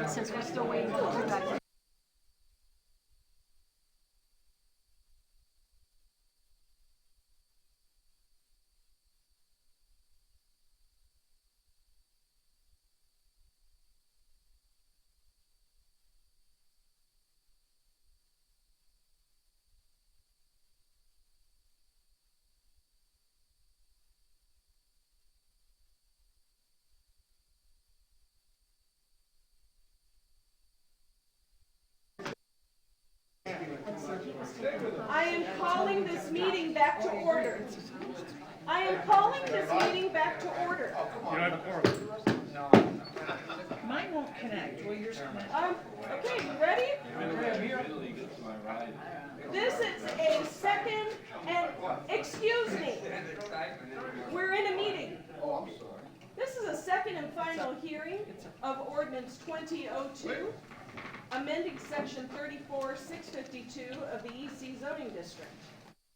Since we're still waiting for you guys. I am calling this meeting back to order. I am calling this meeting back to order. You don't have a quorum. Mine won't connect. Will yours connect? Okay, you ready? This is a second, and excuse me, we're in a meeting. This is a second and final hearing of ordinance 2002, amending section 34-652 of the EC zoning district.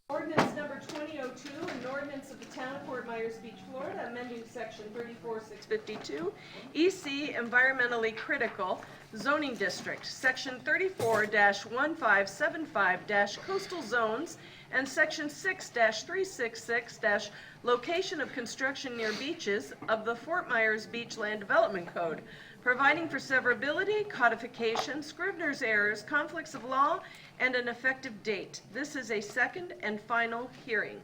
Ordinance number 2002, an ordinance of the town of Fort Myers Beach, Florida, amending section 34-652, EC environmentally critical zoning district, section 34-1575- coastal zones, and section 6-366- location of construction near beaches of the Fort Myers Beach Land Development Code, providing for severability, codification, Scrivener's errors, conflicts of law, and an effective date. This is a second and final hearing.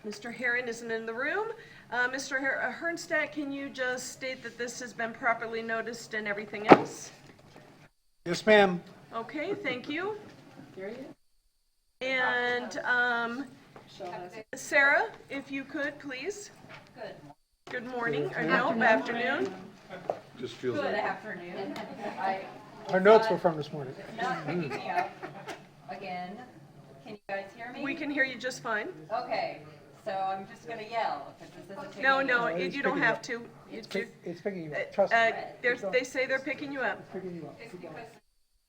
Mr. Herron isn't in the room. Mr. Hernstadt, can you just state that this has been properly noticed and everything else? Yes, ma'am. Okay, thank you. There you go. And Sarah, if you could, please. Good morning, or no, afternoon. Just feels Good like afternoon. our notes were from this morning. Not picking me up again. Can you guys hear me? We can hear you just fine. Okay, so I'm just gonna yell because this isn't picking No, me no, up. it's you don't picking have up. to. It's picking you up. Trust me. They say they're picking you up. It's picking you up. It's because-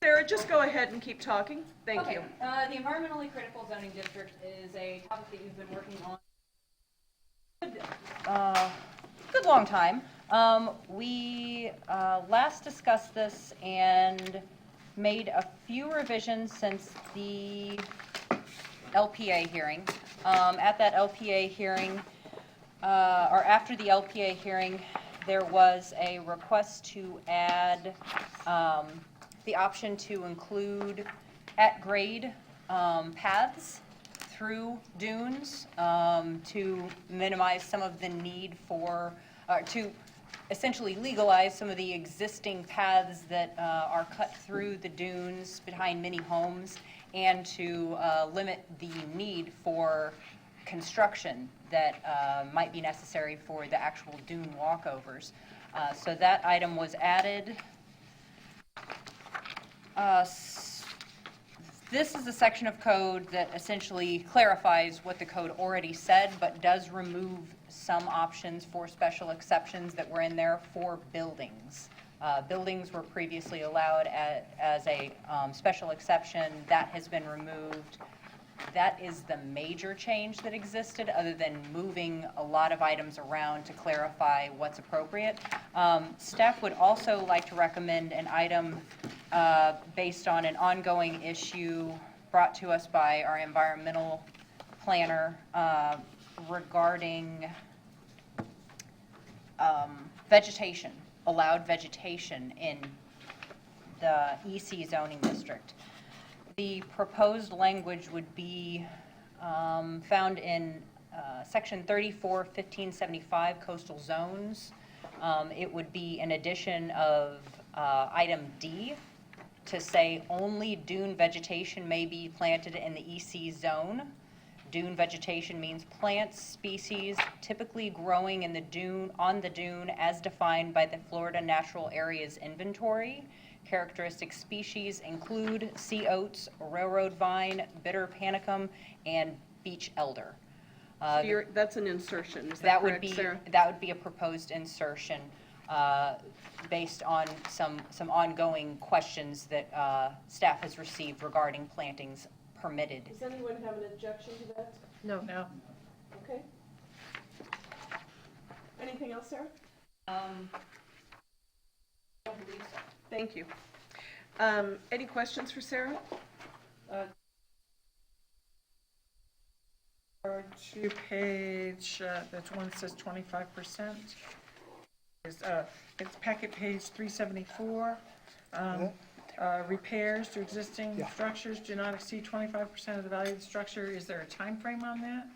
Sarah, just go ahead and keep talking. Thank Okay, you. the environmentally critical zoning district is a topic that you've been working on good long time. We last discussed this and made a few revisions since the LPA hearing. At that LPA hearing, or after the LPA hearing, there was a request to add the option to include at-grade paths through dunes to minimize some of the need for, to essentially legalize some of the existing paths that are cut through the dunes behind many homes, and to limit the need for construction that might be necessary for the actual dune walkovers. So that item was added. This is a section of code that essentially clarifies what the code already said, but does remove some options for special exceptions that were in there for buildings. Buildings were previously allowed as a special exception. That has been removed. That is the major change that existed, other than moving a lot of items around to clarify what's appropriate. Staff would also like to recommend an item based on an ongoing issue brought to us by our environmental planner regarding vegetation, allowed vegetation in the EC zoning district. The proposed language would be found in section 34-1575 coastal zones. It would be an addition of item D to say only dune vegetation may be planted in the EC zone. Dune vegetation means plants, species typically growing in the dune, on the dune as defined by the Florida Natural Areas Inventory. Characteristic species include sea oats, railroad vine, bitter panicum, and beach elder. So that's an insertion, is that correct, Sarah? That would be a proposed insertion based on some ongoing questions that staff has received regarding plantings permitted. Does anyone have an objection to that? No. Okay. Anything else, Sarah? believe so. Thank you. Any questions for Sarah? Or to page, that one says 25%. It's packet page 374. Repairs to existing Yeah. structures do not exceed 25% of the value of the structure. Is there a time frame on that?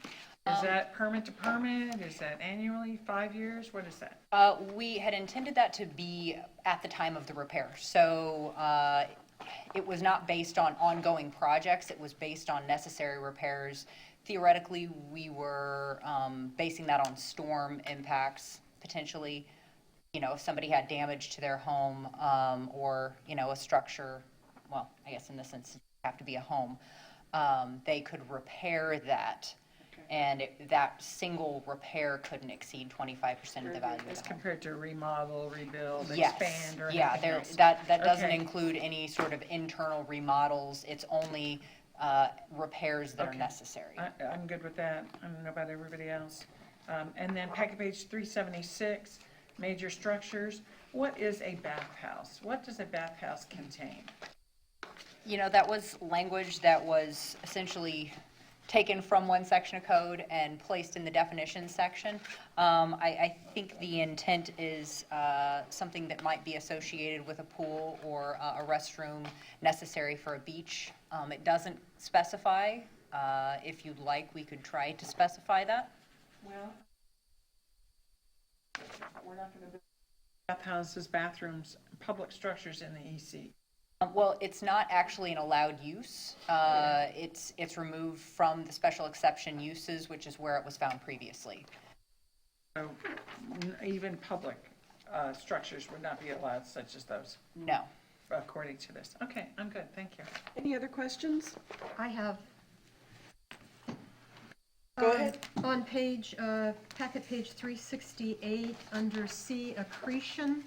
Is that permit to permit? Is that annually, 5 years? What is that? We had intended that to be at the time of the repair. So it was not based on ongoing projects. It was based on necessary repairs. Theoretically, we were basing that on storm impacts, potentially. You know, if somebody had damage to their home or, you know, a structure, well, I guess in this instance, it would have to be a home, they could repair that. And that single repair couldn't exceed 25% of the value of As the home. compared to remodel, rebuild, Yes, expand, or yeah, anything there, else? that doesn't Okay. include any sort of internal remodels. It's only repairs that are Okay. necessary. I'm good with that. I don't know about everybody else. And then packet page 376, major structures. What is a bathhouse? What does a bathhouse contain? You know, that was language that was essentially taken from one section of code and placed in the definitions section. I think the intent is something that might be associated with a pool or a restroom necessary for a beach. It doesn't specify. If you'd like, we could try to specify that. Well, we're not going to build bathhouses, bathrooms, public structures in the EC. Well, it's not actually an allowed use. It's removed from the special exception uses, which is where it was found previously. So even public structures would not be allowed, such as those, No. according to this. Okay, I'm good, thank you. Any other questions? I have. Go ahead. On page, packet page 368, under C, accretion,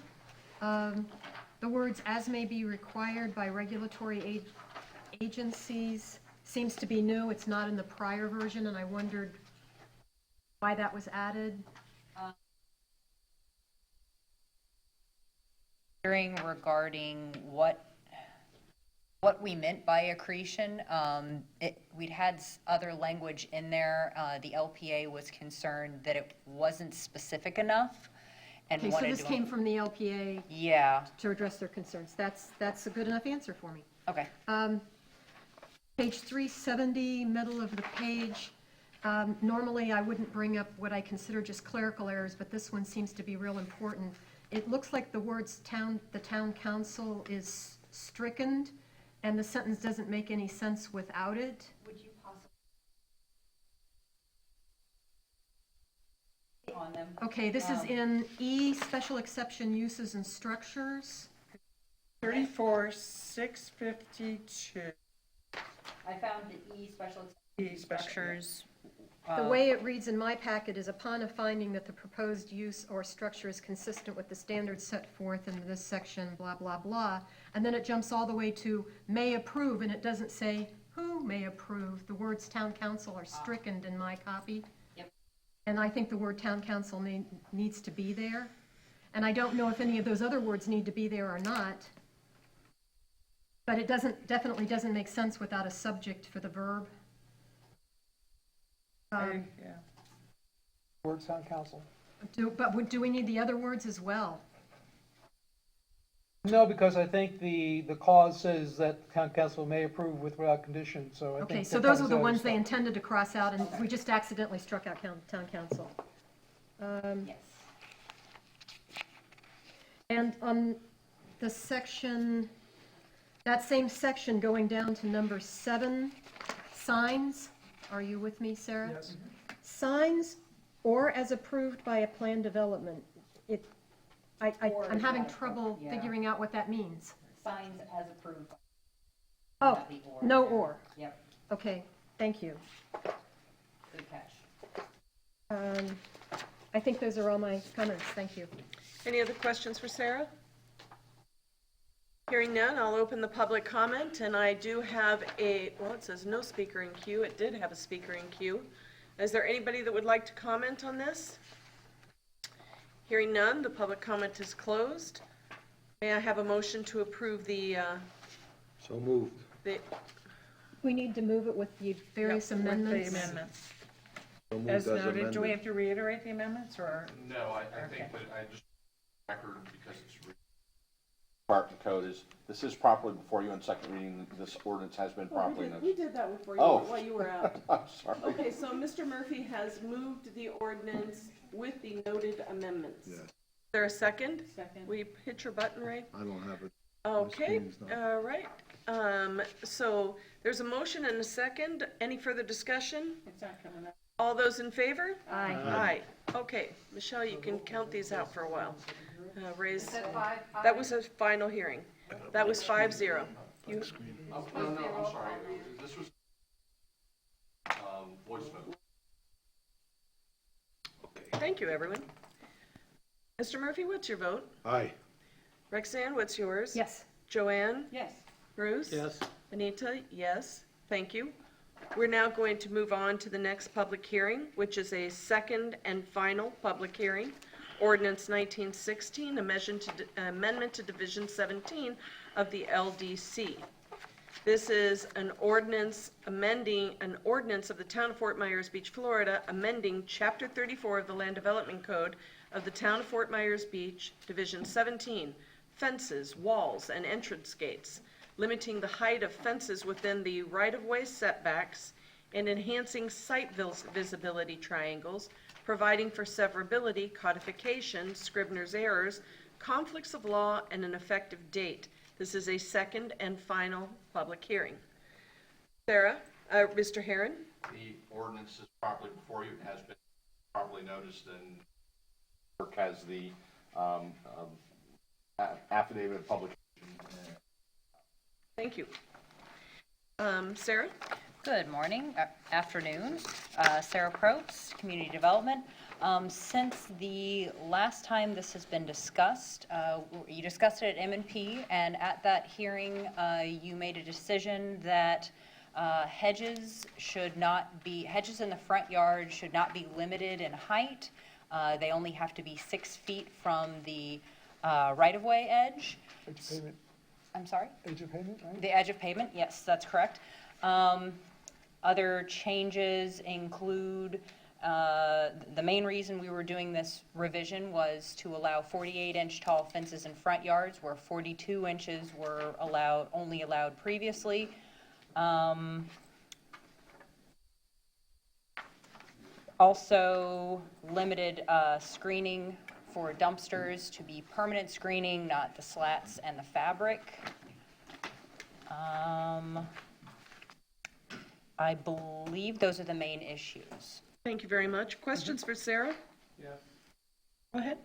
the words "as may be required by regulatory agencies" seems to be new. It's not in the prior version, and I wondered why that was added. Hearing regarding what we meant by accretion, we'd had other language in there. The LPA was concerned that it wasn't specific enough and Okay, so wanted this to. came from the LPA Yeah, to address their concerns. That's a good enough answer for me. okay. Page 370, middle of the page. Normally, I wouldn't bring up what I consider just clerical errors, but this one seems to be real important. It looks like the words the town council is stricken, and the sentence doesn't make any sense without it. Would you possibly on them? Okay, this is in E, special exception uses and structures. 34,652. I found the E special E special- structures. The way it reads in my packet is upon a finding that the proposed use or structure is consistent with the standards set forth in this section, blah, blah, blah. And then it jumps all the way to may approve, and it doesn't say who may approve. The words town council are stricken in my copy. Yep. And I think the word town council needs to be there. And I don't know if any of those other words need to be there or not. But it definitely doesn't make sense without a subject for the verb. Yeah. Words town council. But do we need the other words as well? No, because I think the clause says that town council may approve with without condition, so I think. Okay, so that those covers are the other ones they stuff. intended to cross out, and we just accidentally struck out town council. Yes. And on the section, that same section going down to number 7, signs, are you with me, Sarah? Yes. Signs or as approved by a plan development. I'm having trouble yeah. figuring out what that means. Signs as approved. Oh, Not the or. no or. Yep, Okay, thank you. good catch. I think those are all my comments, thank you. Any other questions for Sarah? Hearing none, I'll open the public comment, and I do have well, it says no speaker in queue. It did have a speaker in queue. Is there anybody that would like to comment on this? Hearing none, the public comment is closed. May I have a motion to approve the, So moved. We need to move it with the various With the amendments. amendments. So moved As as noted, do we amended. have to reiterate the amendments, or? No, I Okay. think that I just, record, because it's. Department code is, this is properly before you on second reading, this ordinance has been properly we noticed. did that before you, Oh. while you were out. I'm sorry. Okay, so Mr. Murphy has moved the ordinance with the noted amendments. Yes. Is there a second? Second. Will you hit your button, right? I don't have it. Okay, screen's not- all right. So there's a motion and a second. Any further discussion? It's not coming up. All those in favor? Aye. Aye. Okay, Michelle, you can count these out for a while. Raise, that was a final hearing. That was 5-0. You, Oh, no, I'm sorry, this was, voice vote. thank you, everyone. Mr. Murphy, what's your vote? Aye. Rexanne, what's yours? Yes. Joanne? Yes. Bruce? Yes. Anita, yes, thank you. We're now going to move on to the next public hearing, which is a second and final public hearing. Ordinance 1916, amendment to Division 17 of the LDC. This is an ordinance amending, an ordinance of the Town of Fort Myers Beach, Florida, amending Chapter 34 of the Land Development Code of the Town of Fort Myers Beach, Division 17, fences, walls, and entrance gates, limiting the height of fences within the right-of-way setbacks, and enhancing site visibility triangles, providing for severability, codification, Scribner's errors, conflicts of law, and an effective date. This is a second and final public hearing. Sarah, Mr. Herron? The ordinance is properly before you, it has been properly noticed, and clerk has the, affidavit of publication. Thank you. Sarah? Good morning, afternoon. Sarah Probst, Community Development. Since the last time this has been discussed, you discussed it at M&P, and at that hearing, you made a decision that hedges in the front yard should not be limited in height. They only have to be 6 feet from the right-of-way edge. Edge of pavement, I'm sorry? edge of pavement, right? The edge of pavement, yes, that's correct. Other changes include, the main reason we were doing this revision was to allow 48-inch tall fences in front yards where 42 inches were only allowed previously. Also limited screening for dumpsters to be permanent screening, not the slats and the fabric. I believe those are the main issues. Thank you very much. Questions for Sarah? Yeah. Go ahead.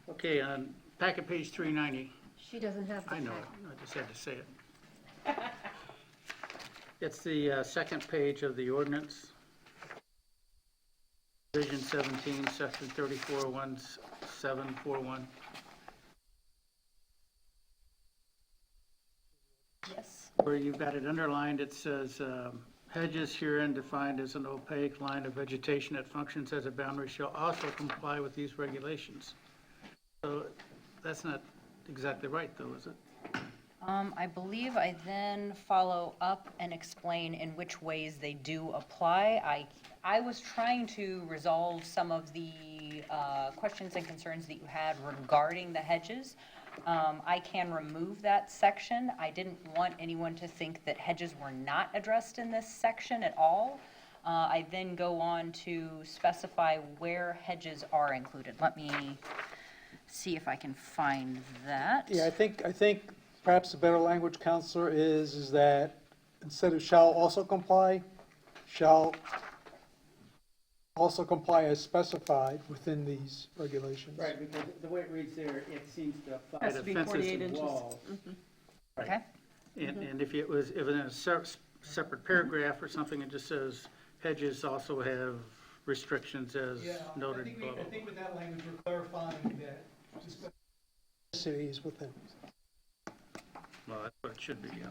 Okay, on packet page 390, She doesn't have the I know, pack. I just had to say it. It's the second page of the ordinance. Division 17, section 341741. Yes. Where you've got it underlined, it says, hedges herein defined as an opaque line of vegetation that functions as a boundary shall also comply with these regulations. So that's not exactly right, though, is it? I believe I then follow up and explain in which ways they do apply. I was trying to resolve some of the questions and concerns that you had regarding the hedges. I can remove that section. I didn't want anyone to think that hedges were not addressed in this section at all. I then go on to specify where hedges are included. Let me see if I can find that. Yeah, I think perhaps the better language, Counselor, is that instead of shall also comply, shall also comply as specified within these regulations. Right, because the way it reads there, it seems to apply Has to to be fences 48 and inches. walls. Okay. And if it was in a separate paragraph or something, it just says hedges also have restrictions as noted, blah, blah, blah. with that language, we're clarifying that cities within. Well, that's what it should be, yeah.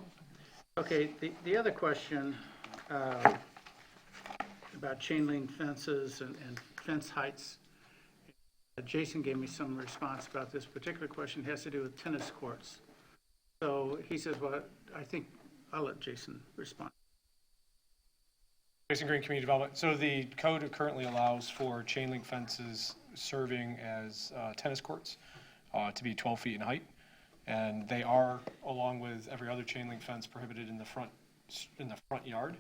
Okay, the other question about chain link fences and fence heights, Jason gave me some response about this particular question. It has to do with tennis courts. So he says, well, I think I'll let Jason respond. Jason Green, Community Development. So the code currently allows for chain link fences serving as tennis courts to be 12 feet in height. And they are, along with every other chain link fence, prohibited in the front yard.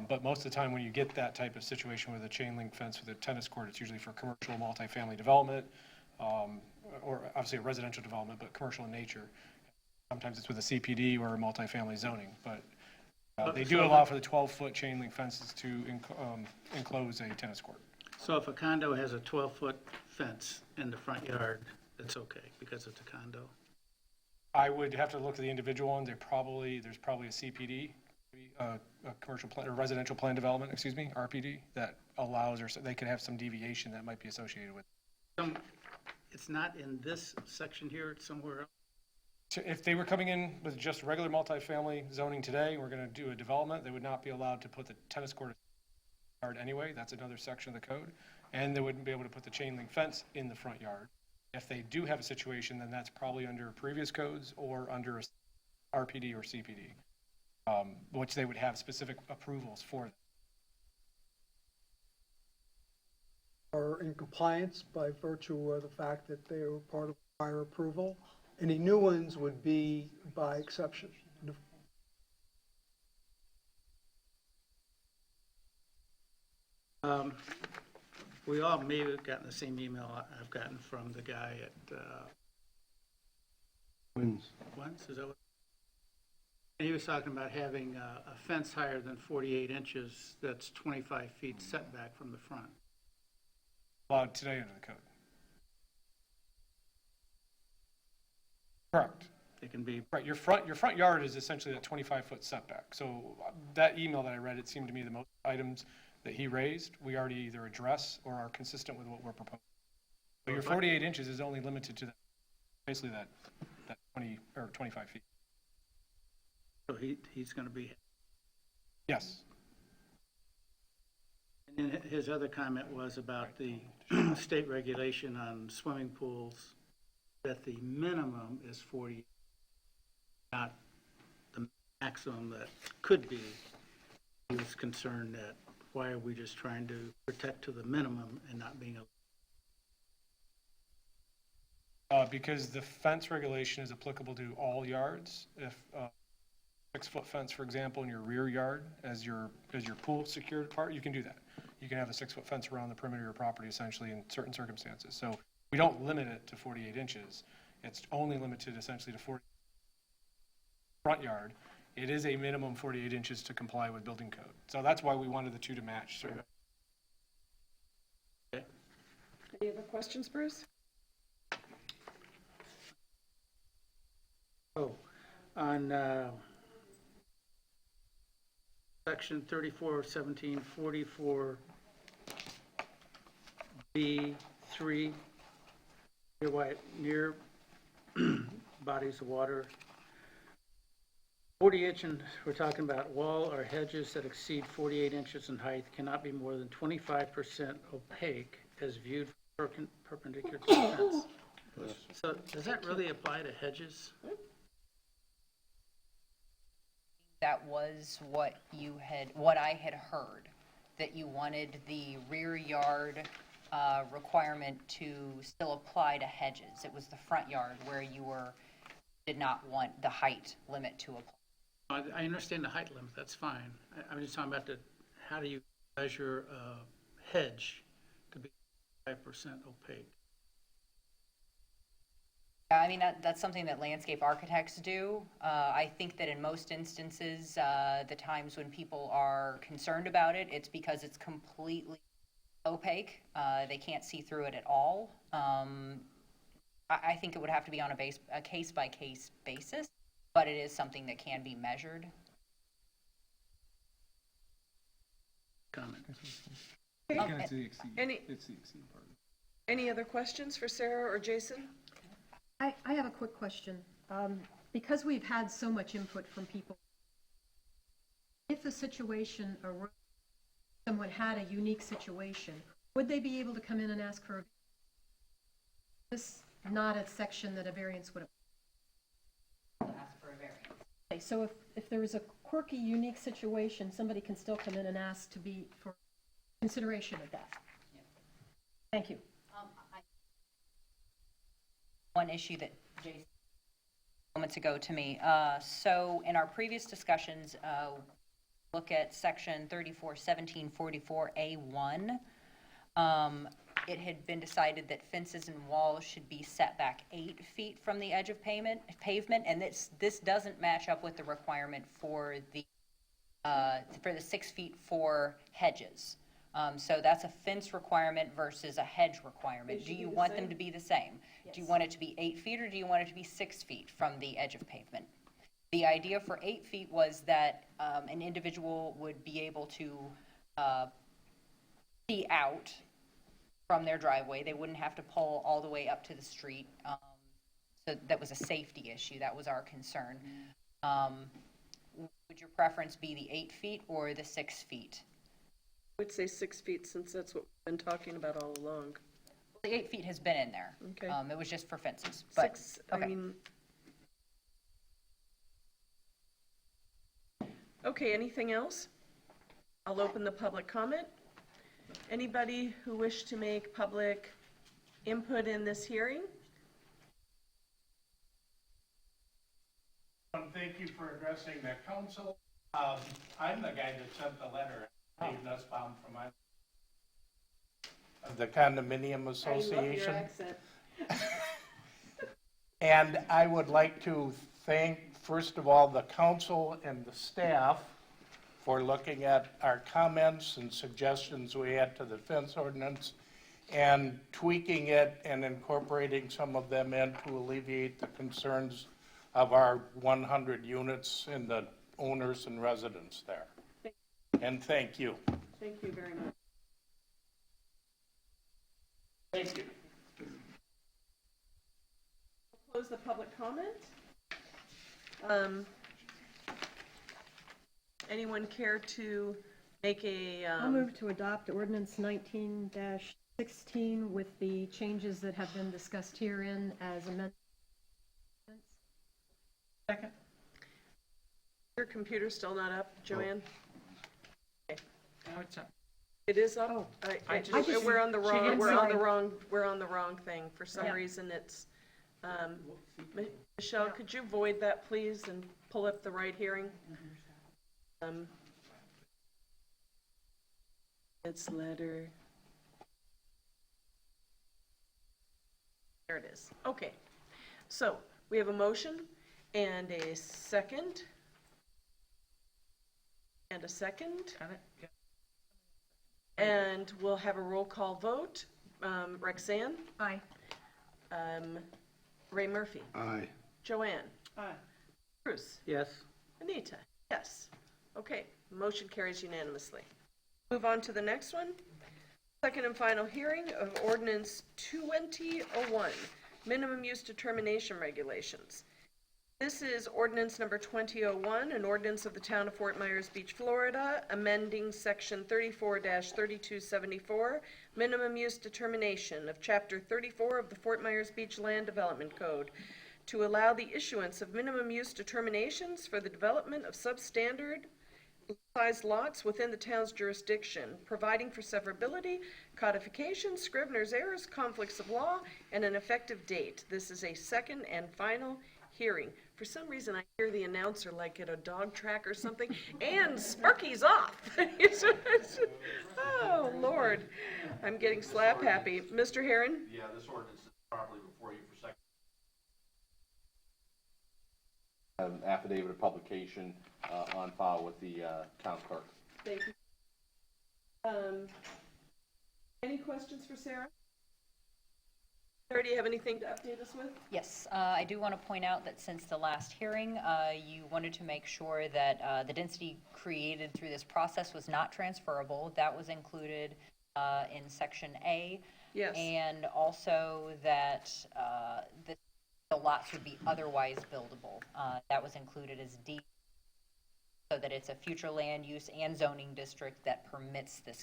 But most of the time when you get that type of situation with a chain link fence with a tennis court, it's usually for commercial multifamily development, or obviously a residential development, but commercial in nature. Sometimes it's with a CPD or a multifamily zoning, but they do allow for the 12-foot chain link fences to enclose a tennis court. So if a condo has a 12-foot fence in the front yard, it's okay because it's a condo? I would have to look at the individual one. There's probably a CPD, a commercial plan, or residential plan development, excuse me, RPD, that allows, or they could have some deviation that might be associated with it. It's not in this section here, it's somewhere else? So if they were coming in with just regular multifamily zoning today, we're going to do a development, they would not be allowed to put the tennis court in the yard anyway. That's another section of the code. And they wouldn't be able to put the chain link fence in the front yard. If they do have a situation, then that's probably under previous codes or under a RPD or CPD, which they would have specific approvals for. Are in compliance by virtue of the fact that they were part of prior approval. Any new ones would be by exception. We all may have gotten the same email I've gotten from the guy at Wins. Wins, is that what? And he was talking about having a fence higher than 48 inches that's 25 feet setback from the front. Allowed today under the code. Correct. It can be, Right, your front yard is essentially that 25-foot setback. So that email that I read, it seemed to me the most items that he raised, we already either address or are consistent with what we're proposing. So your 48 inches is only limited to that, basically that 20 or 25 feet. so he's going to be, Yes. and then his other comment was about the state regulation on swimming pools, that the minimum is 40, not the maximum that could be. He was concerned that why are we just trying to protect to the minimum and not being able? Because the fence regulation is applicable to all yards. If 6-foot fence, for example, in your rear yard as your pool secured part, you can do that. You can have a 6-foot fence around the perimeter of your property essentially in certain circumstances. So we don't limit it to 48 inches. It's only limited essentially to 40 front yard. It is a minimum 48 inches to comply with building code. So that's why we wanted the two to match. So Any other questions, Bruce? Oh, on section 341744B3, near bodies of water. 40 inches, we're talking about wall or hedges that exceed 48 inches in height cannot be more than 25% opaque as viewed perpendicular to the fence. So does that really apply to hedges? That was what I had heard, that you wanted the rear yard requirement to still apply to hedges. It was the front yard where did not want the height limit to apply. I understand the height limit, that's fine. I'm just talking about how do you measure a hedge to be 5% opaque? Yeah, I mean, that's something that landscape architects do. I think that in most instances, the times when people are concerned about it, it's because it's completely opaque. They can't see through it at all. I think it would have to be on a case-by-case basis, but it is something that can be measured. Comment. Any other questions for Sarah or Jason? I have a quick question. Because we've had so much input from people, if a situation arose, someone had a unique situation, would they be able to come in and ask for a This not a section that a variance would Ask for a variance. apply. So if there is a quirky, unique situation, somebody can still come in and ask to be for consideration of that. Thank you. One issue that Jason moments ago to me. So in our previous discussions, look at section 341744A1. It had been decided that fences and walls should be set back 8 feet from the edge of pavement, and this doesn't match up with the requirement for the 6 feet for hedges. So that's a fence requirement versus a hedge requirement. Do you want them to be the same? Do you want it to be 8 feet, or do you want it to be 6 feet from the edge of pavement? The idea for 8 feet was that an individual would be able to see out from their driveway. They wouldn't have to pull all the way up to the street. So that was a safety issue. That was our concern. Would your preference be the 8 feet or the 6 feet? I would say 6 feet, since that's what we've been talking about all along. The 8 feet has been in there. Okay. It was just for fences, but, 6, okay. I mean. Okay, anything else? I'll open the public comment. Anybody who wish to make public input in this hearing? Thank you for addressing the council. I'm the guy that sent the letter, Dave Nussbaum from the Condominium Association. I love your accent. And I would like to thank, first of all, the council and the staff for looking at our comments and suggestions we had to the fence ordinance and tweaking it and incorporating some of them in to alleviate the concerns of our 100 units and the owners and residents there. And thank you. Thank you very much. Thank you. Close the public comment. Anyone care to make a, I'll move to adopt ordinance 19-16 with the changes that have been discussed herein as amendments. Second. your computer's still not up, Joanne? Now it's up. It is up? Oh. I just, we're on the she wrong, did we're on say- the wrong, we're on the wrong thing. For some Yeah. reason, it's, Michelle, could you void that, please, and pull up the right hearing? It's letter. There it is. Okay. So, we have a motion and a second. And a second. Got it? Yeah. And we'll have a roll call vote. Rexanne? Aye. Ray Murphy? Aye. Joanne? Aye. Bruce? Yes. Anita? Yes. Okay, motion carries unanimously. Move on to the next one. Second and final hearing of ordinance 2001, minimum use determination regulations. This is ordinance number 2001, an ordinance of the town of Fort Myers Beach, Florida, amending section 34-3274, minimum use determination of chapter 34 of the Fort Myers Beach Land Development Code to allow the issuance of minimum use determinations for the development of substandard sized lots within the town's jurisdiction, providing for severability, codification, scrivener's errors, conflicts of law, and an effective date. This is a second and final hearing. For some reason, I hear the announcer like at a dog track or something, and Sparky's off. Oh, Lord. I'm getting slap happy. Mr. Herron? Yeah, this ordinance is properly before you for second. An affidavit of publication on file with the town clerk. Thank you. Any questions for Sarah? Sarah, do you have anything to update us with? Yes, I do want to point out that since the last hearing, you wanted to make sure that the density created through this process was not transferable. That was included in section A. Yes. And also that the lots would be otherwise buildable. That was included as D, so that it's a future land use and zoning district that permits this.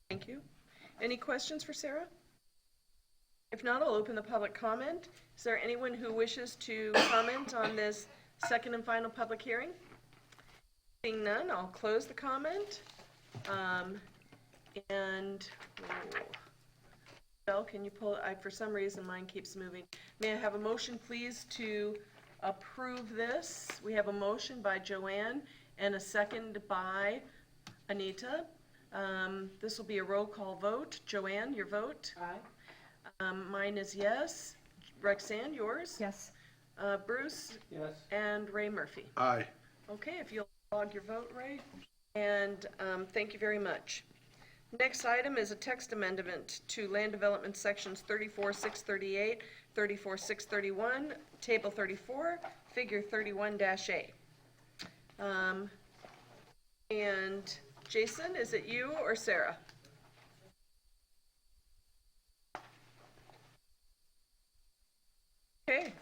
Thank you. Any questions for Sarah? If If not, I'll open the public comment. Is there anyone who wishes to comment on this second and final public hearing? Seeing none, I'll close the comment. Michelle, can you pull, for some reason mine keeps moving. May I have a motion, please, to approve this? We have a motion by Joanne and a second by Anita. This will be a roll call vote. Joanne, your vote? Aye. Mine is yes. Roxanne, yours? Yes. Bruce? Yes. And Ray Murphy. Aye. Okay, if you'll log your vote, Ray. And thank you very much. Next item is a text amendment to Land Development Sections 34-638, 34-631, Table 34, Figure 31-A. And Jason, is it you or Sarah? Okay.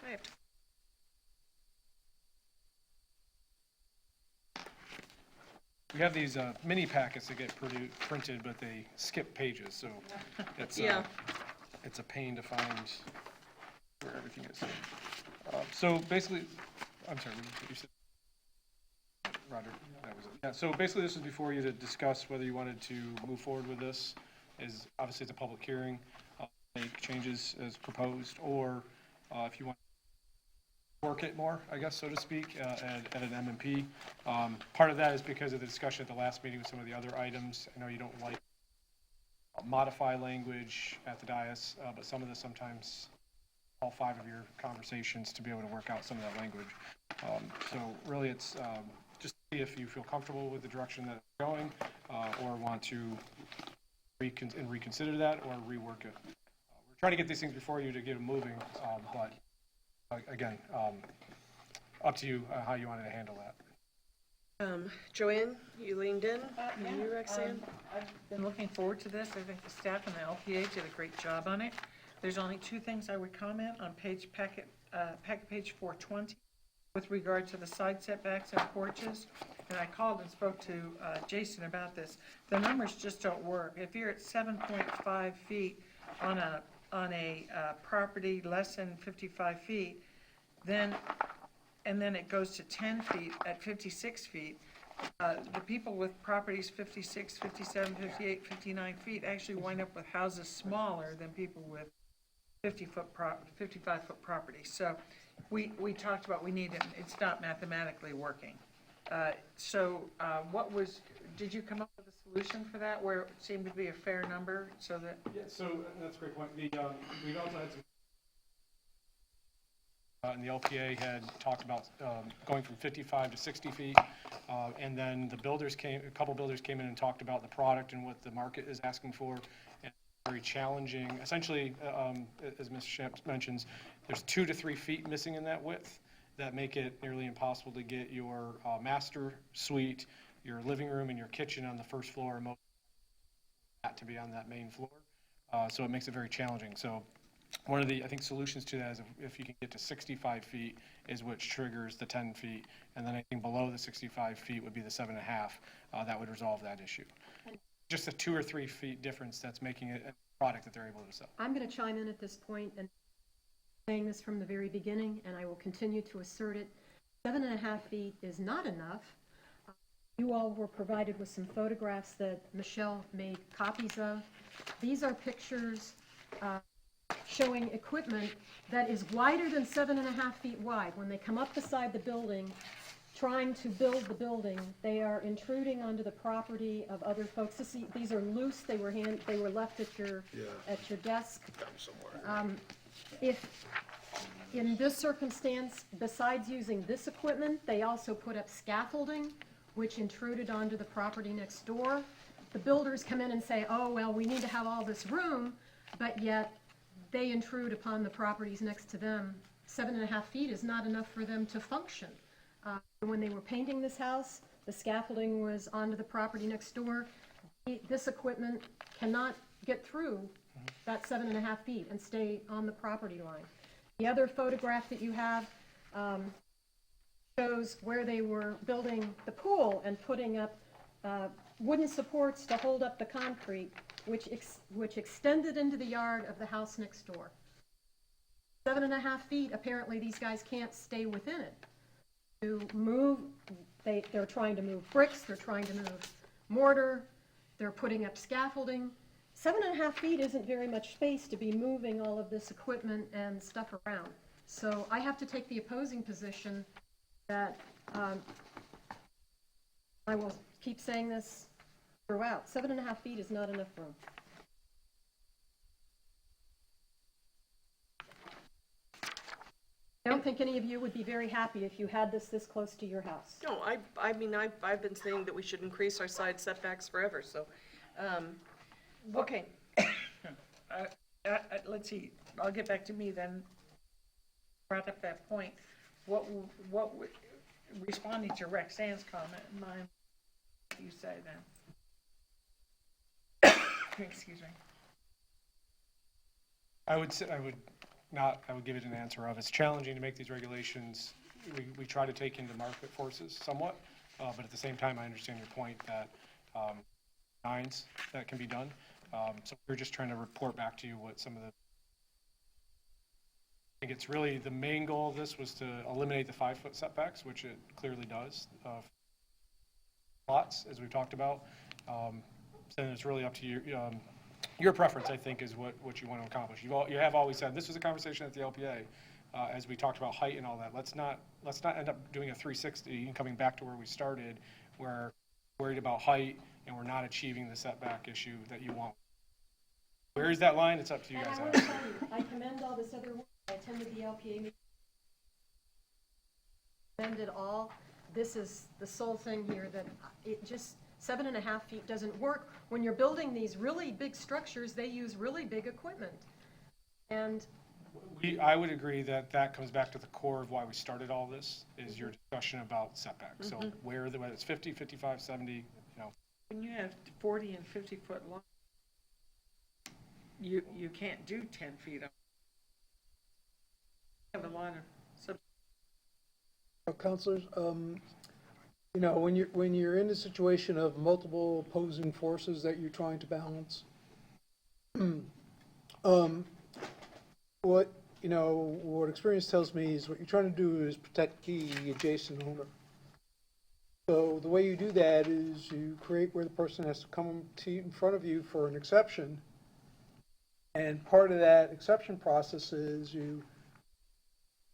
I have to. We have these mini packets that get printed, but they skip pages, so it's, Yeah. it's a pain to find where everything is. So basically, I'm sorry, what did you say? Roger, that was it. Yeah, so basically this is before you to discuss whether you wanted to move forward with this. Obviously it's a public hearing, make changes as proposed, or if you want work it more, I guess, so to speak, at an M&P. Part of that is because of the discussion at the last meeting with some of the other items. I know you don't like modify language at the dais, but some of this sometimes all 5 of your conversations to be able to work out some of that language. So really it's just see if you feel comfortable with the direction that it's going, or want to reconsider that or rework it. We're trying to get these things before you to get them moving, but again, up to you how you wanted to handle that. Joanne, you leaned in. And you, Roxanne? I've been looking forward to this. I think the staff and the LPA did a great job on it. There's only 2 things I would comment on packet page 420 with regard to the side setbacks and porches. And I called and spoke to Jason about this. The numbers just don't work. If you're at 7.5 feet on a property less than 55 feet, then it goes to 10 feet at 56 feet. The people with properties 56, 57, 58, 59 feet actually wind up with houses smaller than people with 55-foot properties. So we talked about we need it. It's not mathematically working. Did you come up with a solution for that where it seemed to be a fair number so that? Yeah, so that's a great point. We've also had some, and the LPA had talked about going from 55 to 60 feet, and then a couple builders came in and talked about the product and what the market is asking for, and very challenging. Essentially, as Ms. Shamps mentions, there's 2 to 3 feet missing in that width that make it nearly impossible to get your master suite, your living room, and your kitchen on the first floor, and most that to be on that main floor. So it makes it very challenging. So one of the, I think, solutions to that is if you can get to 65 feet is which triggers the 10 feet, and then anything below the 65 feet would be the 7.5. That would resolve that issue. Just a 2 or 3 feet difference that's making it a product that they're able to sell. I'm going to chime in at this point and saying this from the very beginning, and I will continue to assert it. 7.5 feet is not enough. You all were provided with some photographs that Michelle made copies of. These are pictures showing equipment that is wider than 7.5 feet wide. When they come up beside the building, trying to build the building, they are intruding onto the property of other folks. These are loose. They were left at your desk. If in this circumstance, besides using this equipment, they also put up scaffolding, which intruded onto the property next door. The builders come in and say, oh, well, we need to have all this room, but yet they intrude upon the properties next to them. 7.5 feet is not enough for them to function. When they were painting this house, the scaffolding was onto the property next door. This equipment cannot get through that 7.5 feet and stay on the property line. The other photograph that you have shows where they were building the pool and putting up wooden supports to hold up the concrete, which extended into the yard of the house next door. 7.5 feet, apparently these guys can't stay within it. To move, they're trying to move bricks, they're trying to move mortar, they're putting up scaffolding. 7.5 feet isn't very much space to be moving all of this equipment and stuff around. So I have to take the opposing position that, I will keep saying this throughout, 7.5 feet is not enough room. I don't think any of you would be very happy if you had this close to your house. No, I mean, I've been saying that we should increase our side setbacks forever, so, okay. Let's see, I'll get back to me then. Brought up that point. What would, responding to Rexanne's comment, mine, you say then? Excuse me. I would give it an answer of, it's challenging to make these regulations. We try to take into market forces somewhat, but at the same time, I understand your point that nines that can be done. So we're just trying to report back to you what some of the, I think it's really the main goal of this was to eliminate the 5-foot setbacks, which it clearly does. Lots, as we've talked about. Then it's really up to your preference, I think, is what you want to accomplish. You have always said, this was a conversation at the LPA, as we talked about height and all that. Let's not end up doing a 360 and coming back to where we started, where we're worried about height and we're not achieving the setback issue that you want. Where is that line? It's up to you And guys. I want to tell you, I commend all this other work. I attended the LPA meeting. Commended all. This is the sole thing here that it just, 7.5 feet doesn't work. When you're building these really big structures, they use really big equipment. And I would agree that comes back to the core of why we started all this, is your discussion about setbacks. So whether it's 50, 55, 70, you know. When you have 40 and 50-foot lines, you can't do 10 feet up. Have a lot of Councilors, you know, when you're in a situation of multiple opposing forces that you're trying to balance, what experience tells me is what you're trying to do is protect the adjacent owner. So the way you do that is you create where the person has to come in front of you for an exception, and part of that exception process is you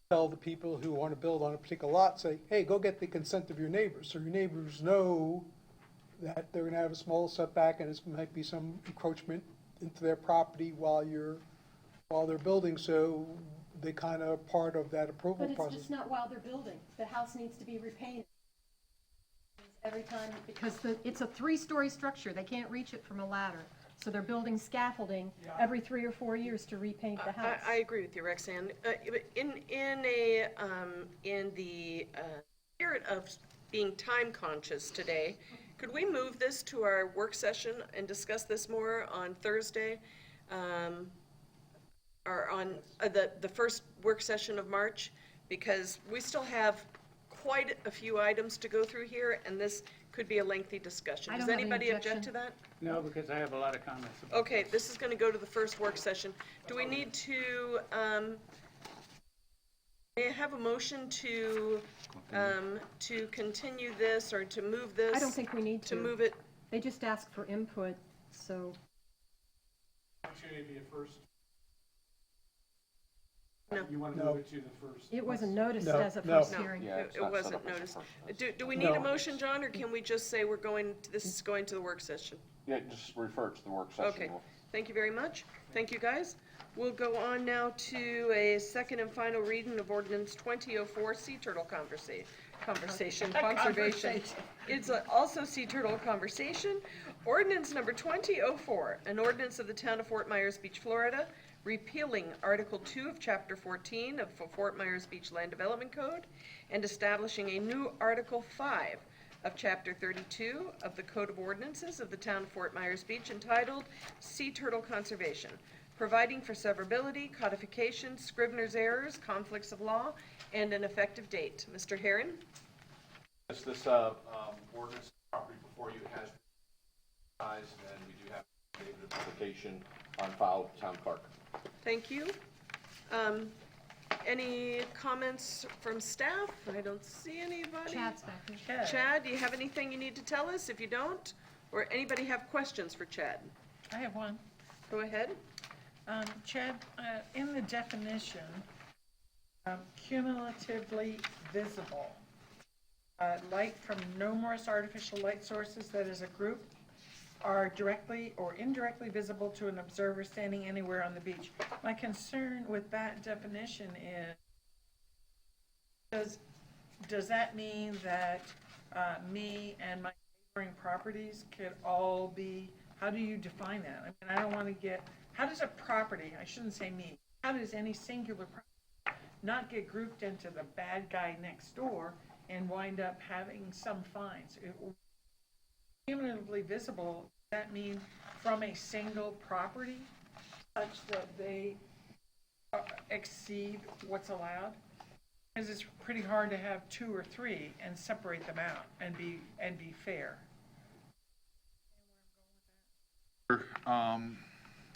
tell the people who want to build on a particular lot, say, hey, go get the consent of your neighbors. So your neighbors know that they're going to have a small setback and it might be some encroachment into their property while they're building. So they kind of are part of that approval But process. it's just not while they're building. The house needs to be repainted every time, because it's a 3-story structure. They can't reach it from a ladder. So they're building scaffolding every 3 or 4 years to repaint the house. I agree with you, Rexanne. In the spirit of being time conscious today, could we move this to our work session and discuss this more on Thursday? Or on the first work session of March? Because we still have quite a few items to go through here, and this could be a lengthy discussion. I Does don't have any anybody object objection. to that? No, because I have a lot of comments about Okay, this is going to go to the first work session. Do we need to, may I have a motion to continue this or to move this? I don't think we need to. To move it? They just ask for input, so. Opportunity to be a first. No. You want to No. move it to the first? It wasn't noticed No, as a no. first hearing. Yeah, it's It not set wasn't up as a noticed. first. Do we need a No. motion, John, or can we just say this is going to the work session? Yeah, just refer to the work session. Okay, thank you very much. Thank you, guys. We'll go on now to a second and final reading of ordinance 2004, sea turtle conversation, conservation. It's also sea turtle conversation. Ordinance number 2004, an ordinance of the town of Fort Myers Beach, Florida, repealing Article 2 of Chapter 14 of Fort Myers Beach Land Development Code and establishing a new Article 5 of Chapter 32 of the Code of Ordinances of the town of Fort Myers Beach entitled Sea Turtle Conservation, providing for severability, codification, scrivener's errors, conflicts of law, and an effective date. Mr. Herron? This ordinance property before you has And we do have a publication on file with the town clerk. Thank you. Any comments from staff? I don't see anybody. Chad's back there. Chad, do you have anything you need to tell us? If you don't, or anybody have questions for Chad? I have one. Go ahead. Chad, in the definition, cumulatively visible, light from numerous artificial light sources that as a group are directly or indirectly visible to an observer standing anywhere on the beach. My concern with that definition is, does that mean that me and my neighboring properties could all be, how do you define that? I mean, I don't want to get, how does a property, I shouldn't say me, how does any singular property not get grouped into the bad guy next door and wind up having some fines? Cumulatively visible, does that mean from a single property such that they exceed what's allowed? Because it's pretty hard to have 2 or 3 and separate them out and be fair.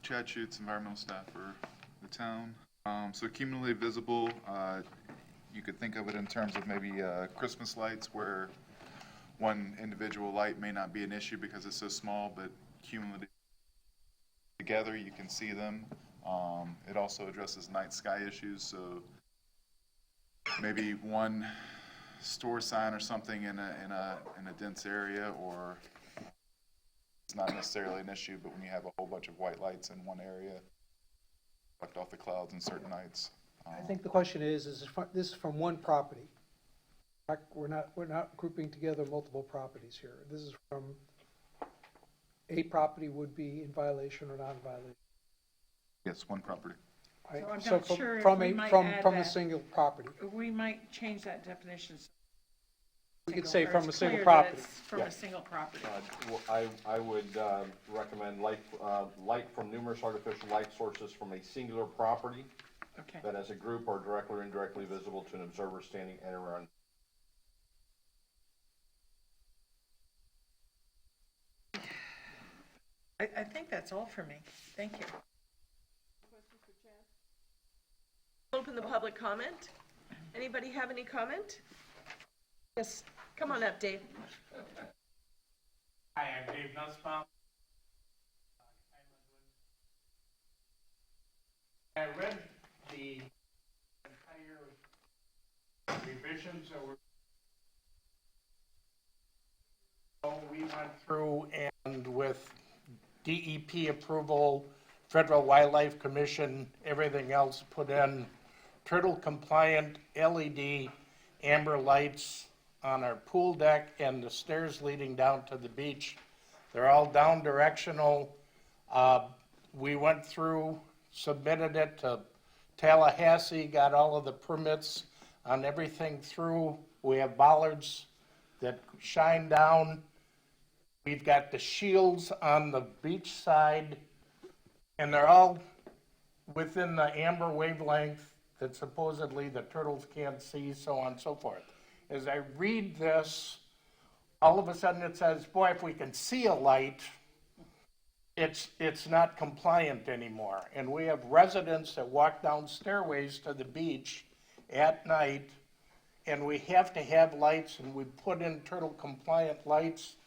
Chad Schutz, environmental staff for the town. So cumulatively visible, you could think of it in terms of maybe Christmas lights where one individual light may not be an issue because it's so small, but cumulatively together you can see them. It also addresses night sky issues, so maybe one store sign or something in a dense area, or it's not necessarily an issue, but when you have a whole bunch of white lights in one area, reflect off the clouds on certain nights. I think the question is this is from one property. We're not grouping together multiple properties here. This is from a property would be in violation or not in violation. Yes, one property. Right? So I'm So not sure if from we a might from add from a that. single property. We might change that definition. We could say Or from it's a single clear that property. it's from Yeah. a single property. I would recommend light from numerous artificial light sources from a singular property Okay. that as a group are directly or indirectly visible to an observer standing anywhere on. I think that's all for me. Thank you. Open the public comment. Anybody have any comment? Yes, come on up, Dave. Hi, I'm Dave Nussbaum. I read the entire revisions that were. We went through and with DEP approval, Federal Wildlife Commission, everything else put in turtle compliant LED amber lights on our pool deck and the stairs leading down to the beach. They're all down directional. We went through, submitted it to Tallahassee, got all of the permits on everything through. We have bollards that shine down. We've got the shields on the beach side, and they're all within the amber wavelength that supposedly the turtles can't see, so on and so forth. As I read this, all of a sudden it says, boy, if we can see a light, it's not compliant anymore. And we have residents that walk down stairways to the beach at night, and we have to have lights, and we put in turtle compliant lights.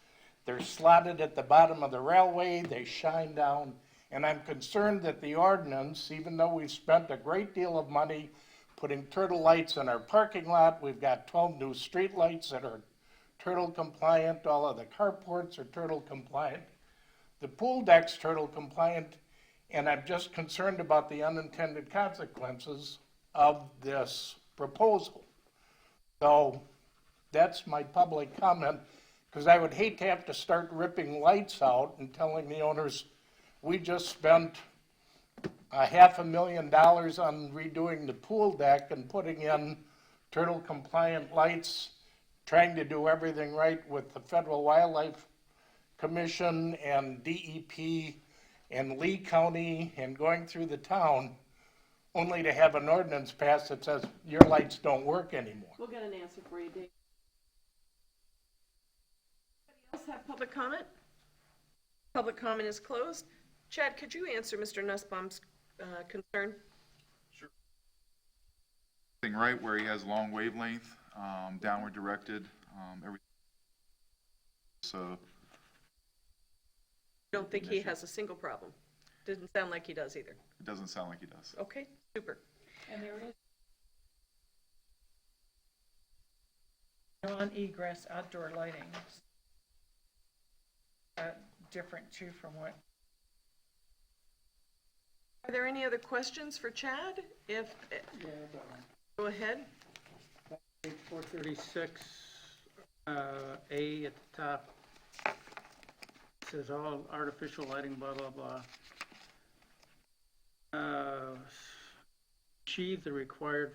They're slotted at the bottom of the railway, they shine down, and I'm concerned that the ordinance, even though we've spent a great deal of money putting turtle lights in our parking lot, we've got 12 new street lights that are turtle compliant, all of the carports are turtle compliant, the pool deck's turtle compliant, and I'm just concerned about the unintended consequences of this proposal. So that's my public comment, because I would hate to have to start ripping lights out and telling the owners, we just spent $500,000 on redoing the pool deck and putting in turtle compliant lights, trying to do everything right with the Federal Wildlife Commission and DEP and Lee County and going through the town, only to have an ordinance passed that says your lights don't work anymore. We'll get an answer for you, Dave. Anybody else have public comment? Public comment is closed. Chad, could you answer Mr. Nussbaum's concern? Thing right where he has long wavelength, downward directed, everything. So Don't think he has a single problem. Didn't sound like he does either. it doesn't sound like he does. Okay, super. And there is non-egress outdoor lighting. Different too from what, Are there any other questions for Chad? If, go ahead. Page 436, A at the top, says all artificial lighting, blah, blah, blah. Achieve the required,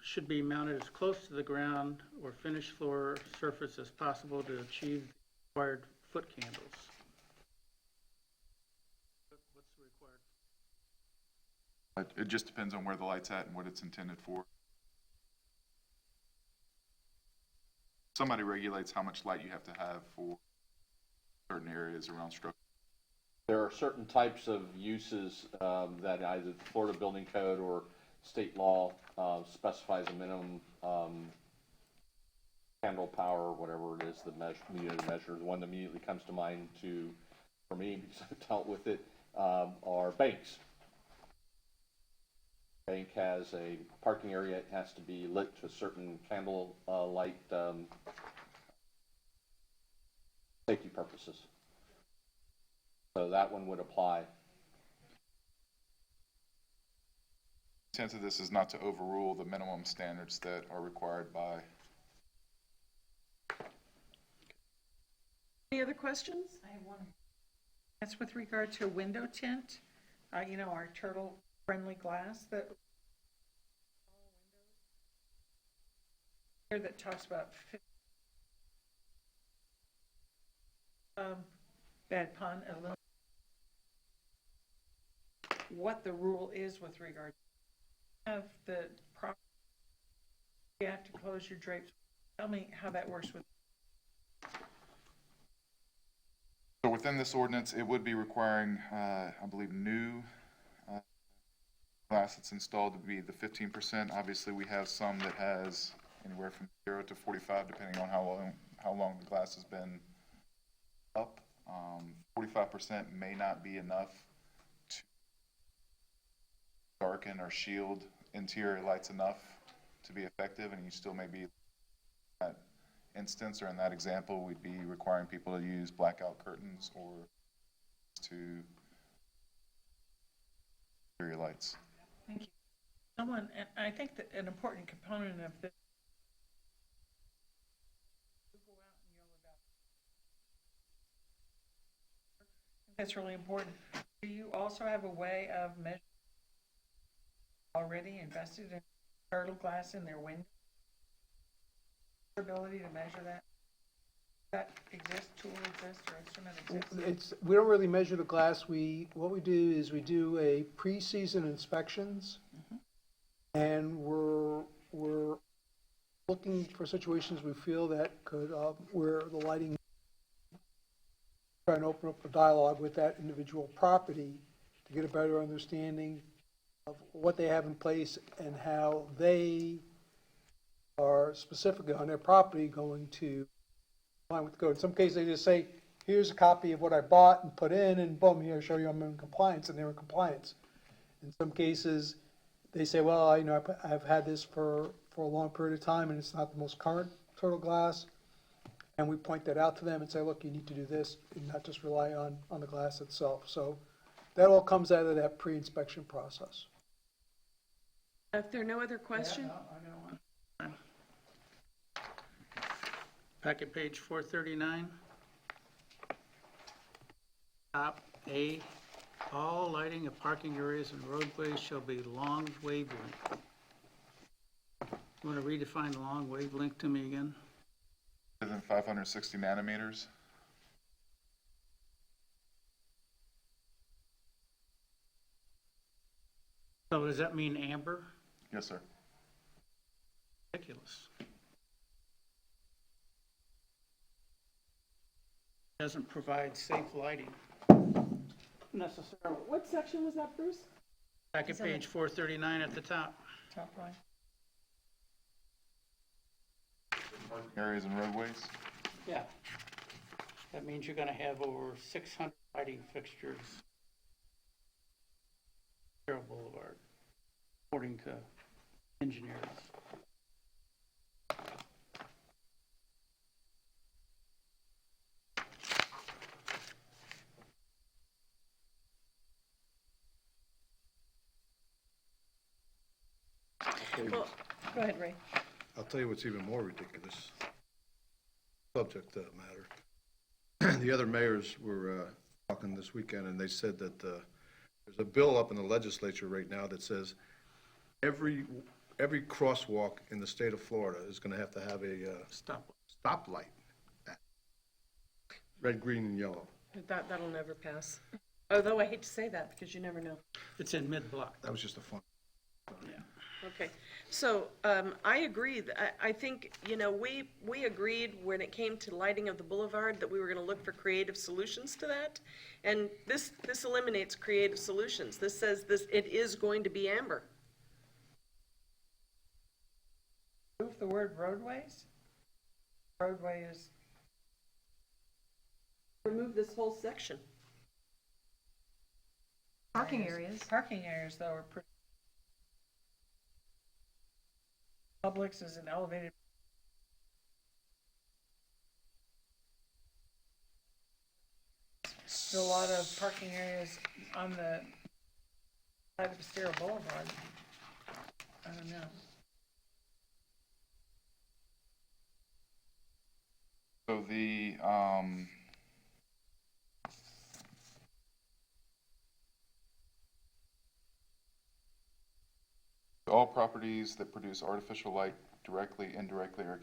should be mounted as close to the ground or finished floor surface as possible to achieve the required foot candles. What's the required? It just depends on where the light's at and what it's intended for. Somebody regulates how much light you have to have for certain areas around structure. There are certain types of uses that either the Florida Building Code or state law specifies a minimum candle power, whatever it is, the unit measure. The one that immediately comes to mind for me, because I've dealt with it, are banks. Bank has a parking area, it has to be lit to a certain candle light safety purposes. So that one would apply. The intent of this is not to overrule the minimum standards that are required by. Any other questions? I have one. That's with regard to window tint, you know, our turtle-friendly glass that here that talks about bad pun, what the rule is with regard of the property. You have to close your drapes. Tell me how that works with. So within this ordinance, it would be requiring, I believe, new glass that's installed to be the 15%. Obviously, we have some that has anywhere from 0 to 45, depending on how long the glass has been up. 45% may not be enough to darken or shield interior lights enough to be effective, and you still may be in that instance or in that example, we'd be requiring people to use blackout curtains or to interior lights. Thank you. Someone, and I think that an important component of this. Go out and yell about. I think that's really important. Do you also have a way of measuring already invested in turtle glass in their window? Ability to measure that? That exists, tool exists, or instrument exists? We don't really measure the glass. What we do is we do a pre-season inspections, and we're looking for situations we feel that could, where the lighting, try and open up a dialogue with that individual property to get a better understanding of what they have in place and how they are specifically on their property going to comply with the code. In some cases, they just say, here's a copy of what I bought and put in, and boom, here, show you I'm in compliance, and they're in compliance. In some cases, they say, well, I've had this for a long period of time, and it's not the most current turtle glass. And we point that out to them and say, look, you need to do this, and not just rely on the glass itself. So that all comes out of that pre-inspection process. If there are no other questions, Packet page 439. Top A, all lighting of parking areas and roadways shall be long wavelength. You want to redefine long wavelength to me again? Other than 560 nanometers. So does that mean amber? Yes, sir. Ridiculous. Doesn't provide safe lighting. necessarily. What section was that, Bruce? Back at page 439 at the top. Top line. Areas and roadways. Yeah. That means you're gonna have over 600 lighting fixtures. Carroll Boulevard, according to engineers. Well, go ahead, Ray. I'll tell you what's even more ridiculous. Subject matter. The other mayors were talking this weekend, and they said that there's a bill up in the legislature right now that says every crosswalk in the state of Florida is going to have a stoplight. Red, green, and yellow. That'll never pass. Although I hate to say that because you never know. It's in mid-block. That was just a fun. Okay, so I agree. I think, we agreed when it came to lighting of the boulevard that we were going to look for creative solutions to that. And this eliminates creative solutions. This says it is going to be amber. Remove the word roadways? Roadway is, Remove this whole section. Parking areas. parking areas though are pretty. Publix is an elevated. There's a lot of parking areas on the side of Estero Boulevard. I don't know. So the, all properties that produce artificial light directly, indirectly, or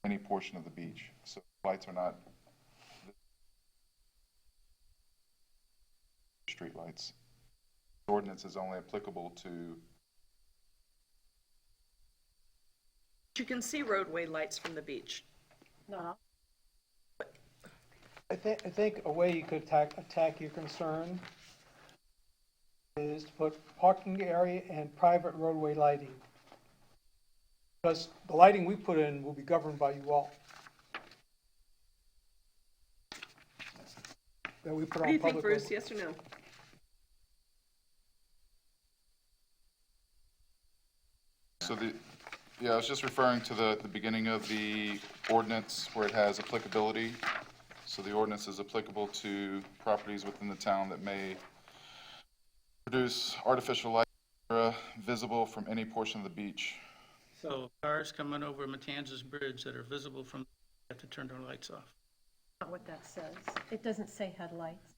any portion of the beach. So lights are not street lights. The ordinance is only applicable to. You can see roadway lights from the beach. No. I think a way you could attack your concern is to put parking area and private roadway lighting. Because the lighting we put in will be governed by you all. That we put What on do you think, public Bruce? roadway. Yes or no? So I was just referring to the beginning of the ordinance where it has applicability. So the ordinance is applicable to properties within the town that may produce artificial light visible from any portion of the beach. So cars coming over Matanzas Bridge that are visible from, have to turn their lights off. Not what that says. It doesn't say headlights.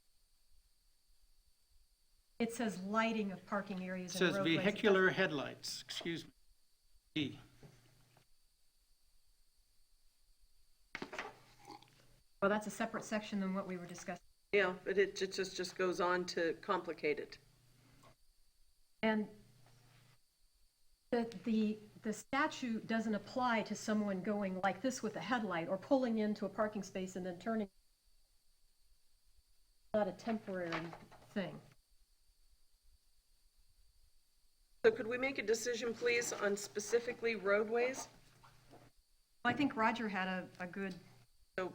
It says lighting of parking It areas and says roadways. vehicular headlights, excuse me. E. Well, that's a separate section than what we were discussing. Yeah, but it just goes on to complicate it. And the statute doesn't apply to someone going like this with a headlight or pulling into a parking space and then turning. Not a temporary thing. So could we make a decision, please, on specifically roadways? I think Roger had a good, So,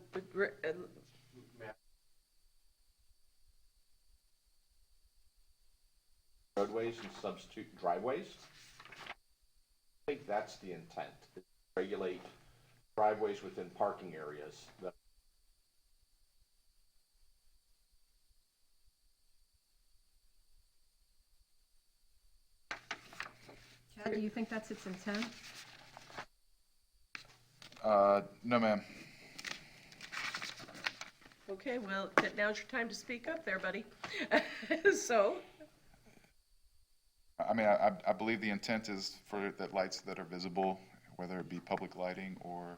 Roadways and substitute driveways? I think that's the intent, is to regulate driveways within parking areas. Chad, do you think that's its intent? No, ma'am. okay, well, now's your time to speak up there, buddy. So, I mean, I believe the intent is for that lights that are visible, whether it be public lighting or.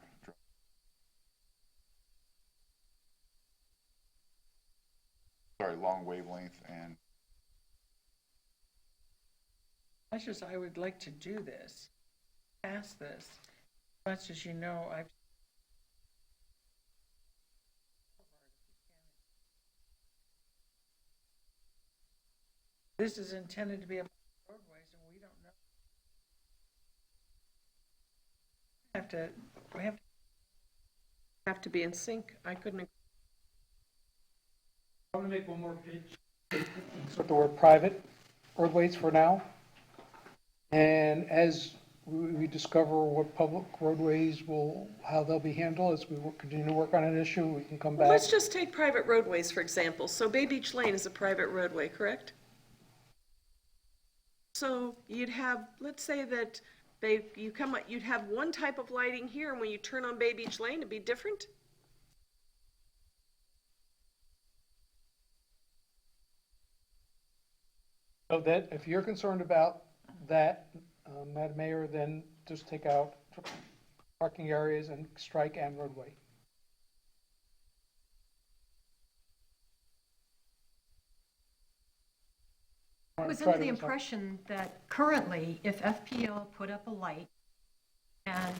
Sorry, long wavelength and. Much as I would like to do this, pass this, much as you know, I've This is intended to be a roadways, and we don't know. We have to be in sync. I couldn't agree. I'm gonna make one more page. Insert the word private roadways for now. And as we discover what public roadways how they'll be handled, as we continue to work on an issue, we can come back. Let's just take private roadways, for example. So Bay Beach Lane is a private roadway, correct? So you'd have, let's say that you'd have one type of lighting here, and when you turn on Bay Beach Lane, it'd be different? So that, if you're concerned about that, Madam Mayor, then just take out parking areas and strike and roadway. I was under the impression that currently, if FPL put up a light and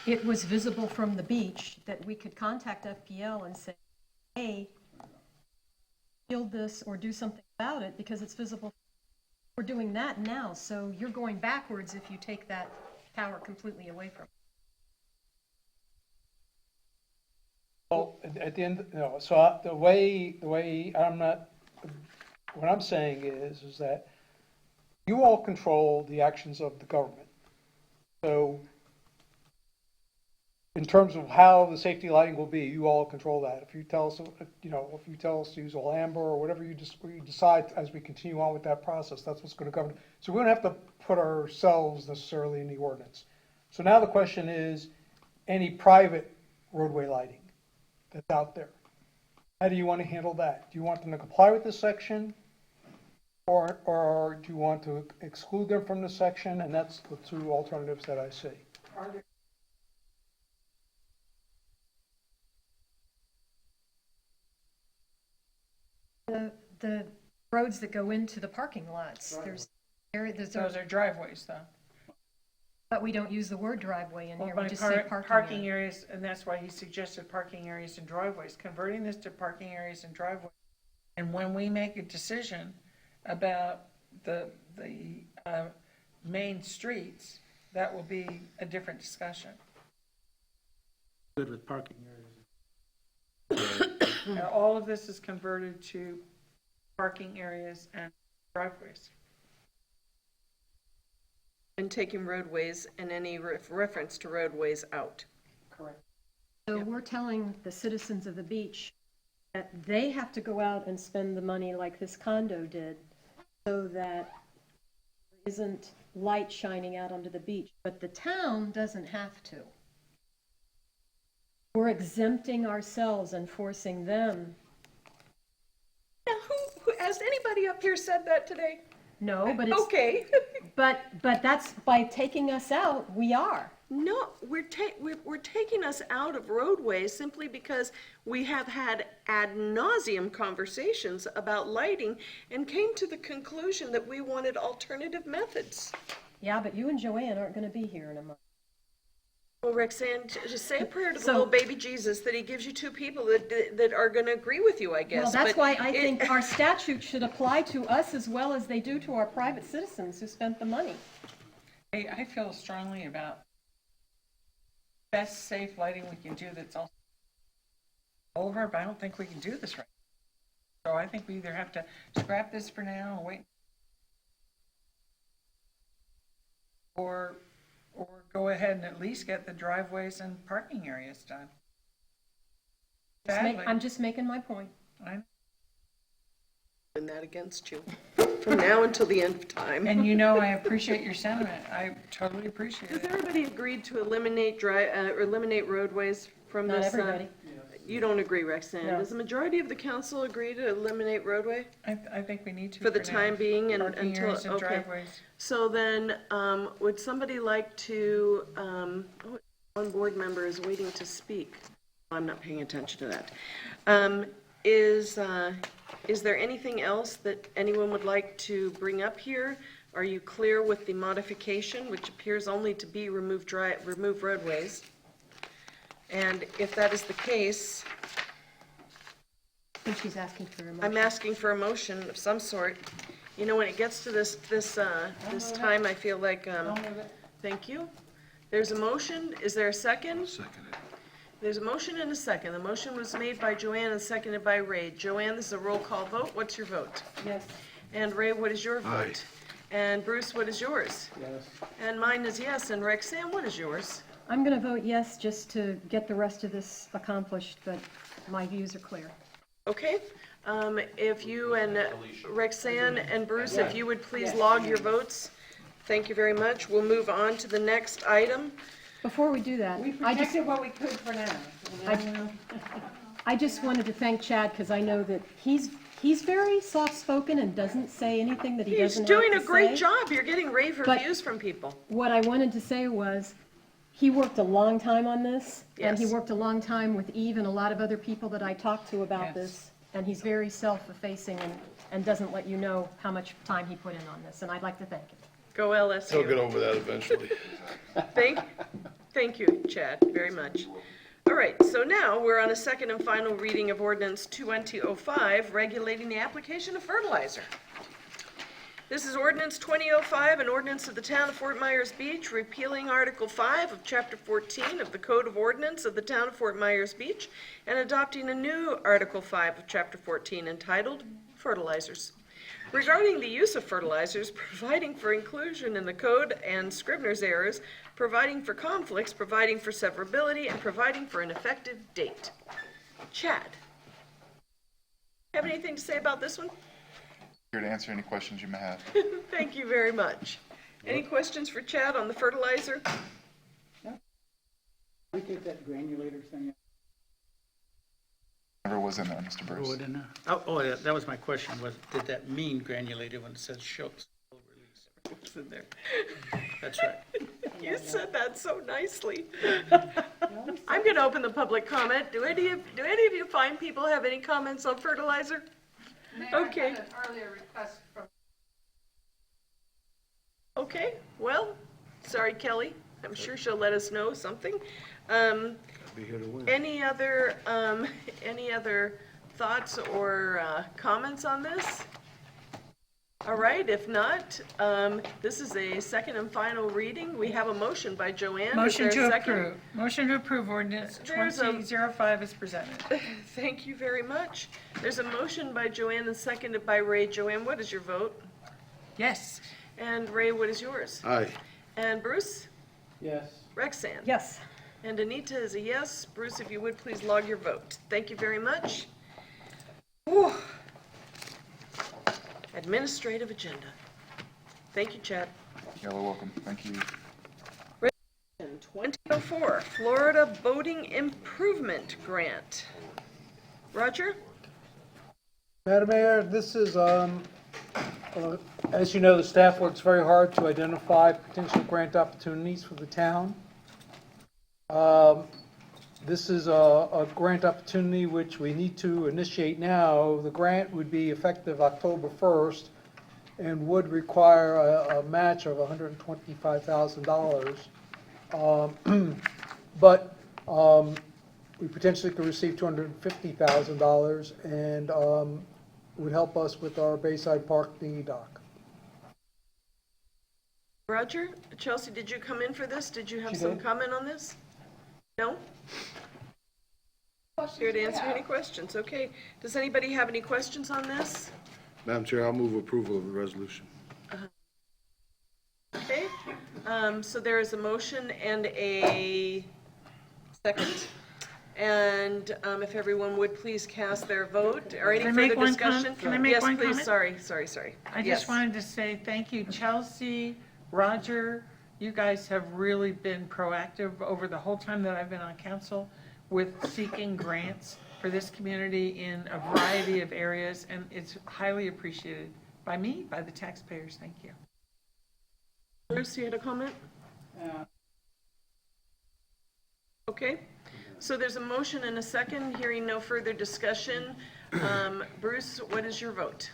it was visible from the beach, that we could contact FPL and say, hey, shield this or do something about it because it's visible. We're doing that now, so you're going backwards if you take that power completely away from it. Well, at the end, no, so the way I'm not, what I'm saying is that you all control the actions of the government. So in terms of how the safety lighting will be, you all control that. If you tell us, if you tell us to use all amber or whatever you decide as we continue on with that process, that's what's going to govern. So we don't have to put ourselves necessarily in the ordinance. So now the question is, any private roadway lighting that's out there, how do you want to handle that? Do you want them to comply with this section? Or do you want to exclude them from the section? And that's the two alternatives that I see. The roads that go into the parking lots, there's Those are driveways, though. but we don't use the word driveway in Well, here, by we just say parking parking area. areas, and that's why he suggested parking areas and driveways, converting this to parking areas and driveways. And when we make a decision about the main streets, that will be a different discussion. Good with parking areas. And all of this is converted to parking areas and driveways. And taking roadways and any reference to roadways out. Correct. So we're telling the citizens of the beach that they have to go out and spend the money like this condo did so that there isn't light shining out onto the beach, but the town doesn't have to. We're exempting ourselves and forcing them. Now, who has anybody up here said that today? No, but it's, Okay. but that's, by taking us out, we are. No, we're taking us out of roadways simply because we have had ad nauseum conversations about lighting and came to the conclusion that we wanted alternative methods. Yeah, but you and Joanne aren't going to be here in a month. Well, Roxanne, just say a prayer to the So- little baby Jesus that he gives you two people that are going to agree with you, I guess. Well, that's But why I it- think our statute should apply to us as well as they do to our private citizens who spent the money. Hey, I feel strongly about best safe lighting we can do that's also over, but I don't think we can do this right. So I think we either have to scrap this for now and wait, or go ahead and at least get the driveways and parking areas done. Sadly, I'm just making my point. And that against you from now until the end of time. And you know, I appreciate your sentiment. I totally appreciate Has it. everybody agreed to eliminate roadways from Not this? everybody. You don't agree, Roxanne. No. Does the majority of the council agree to eliminate roadway I think we need to. for the now. time being and Parking until, areas and okay. driveways. So then, would somebody like to, one board member is waiting to speak. I'm not paying attention to that. Is there anything else that anyone would like to bring up here? Are you clear with the modification, which appears only to be remove roadways? And if that is the case, think she's asking for a motion. I'm asking for a motion of some sort. You know, when it gets to this time, I feel like, I'll move it. thank you. There's a motion. Is there a second? Second it. There's a motion and a second. The motion was made by Joanne and seconded by Ray. Joanne, this is a roll call vote. What's your vote? Yes. And Ray, what is your Aye. vote? And Bruce, what is yours? Yes. And mine is yes. And Rexanne, what is yours? I'm going to vote yes, just to get the rest of this accomplished, but my views are clear. Okay, if you and Rexanne and Bruce, if you would please log your votes. Thank you very much. We'll move on to the next item. Before we do that, We I just, protected what we could for now. I just wanted to thank Chad, because I know that he's very soft-spoken and doesn't say anything that he He's doesn't have to say. doing a great job. You're getting rave But- reviews from people. What I wanted to say was, he worked a long time on this, and he Yes. worked a long time with Eve and a lot of other people that I talked to about Yes. this, and he's very self-effacing and doesn't let you know how much time he put in on this, and I'd like to thank him. Go He'll get LSU. over that eventually. Thank you, Chad, very much. All right, so now we're on a second and final reading of ordinance 2005, regulating the application of fertilizer. This is ordinance 2005, an ordinance of the town of Fort Myers Beach, repealing Article 5 of Chapter 14 of the Code of Ordinance of the town of Fort Myers Beach, and adopting a new Article 5 of Chapter 14 entitled Fertilizers. Regarding the use of fertilizers, providing for inclusion in the code and Scrivener's errors, providing for conflicts, providing for severability, and providing for an effective date. Chad, have anything to say about this one? Here to answer any questions you may have. Thank you very much. Any questions for Chad on the fertilizer? We take that granulator thing Never was in there, Mr. throw Bruce. it in there? Oh, yeah, that was my question, was, did that mean granulated when it says show release? What's in there? That's right. You said that so nicely. I'm going to open the public comment. Do any of you fine people have any comments on fertilizer? Okay. an earlier request from. Okay, well, sorry, Kelly. I'm sure she'll let us know something. Be here to win. Any other thoughts or comments on this? All right, if not, this is a second and final reading. We have a motion by Joanne. Is Motion there a to second? approve. Motion to approve ordinance There's a- 2005 is presented. Thank you very much. There's a motion by Joanne and seconded by Ray. Joanne, what is your vote? Yes. And Ray, what is yours? Aye. And Bruce? Yes. Rexanne? Yes. And Anita is a yes. Bruce, if you would, please log your vote. Thank you very much. Whew. Administrative agenda. Thank you, Chad. You're welcome. Thank you. 2004, Florida Boating Improvement Grant. Roger? Madam Mayor, this is, as you know, the staff works very hard to identify potential grant opportunities for the town. This is a grant opportunity which we need to initiate now. The grant would be effective October 1st and would require a match of $125,000. But we potentially could receive $250,000 and would help us with our Bayside Park dinghy dock. Roger? Chelsea, did you come in for this? Did you have She some did. comment on this? No? Here to answer any questions. Okay. Does anybody have any questions on this? Madam Chair, I'll move approval of the resolution. Okay. So there is a motion and a second. And if everyone would please cast their vote, or any Can I make further one discussion? can I make one Yes, please, comment? sorry. I Yes. just wanted to say thank you, Chelsea, Roger. You guys have really been proactive over the whole time that I've been on council with seeking grants for this community in a variety of areas, and it's highly appreciated by me, by the taxpayers. Thank you. Bruce, you had a comment? Okay. So there's a motion and a second. Hearing no further discussion. Bruce, what is your vote?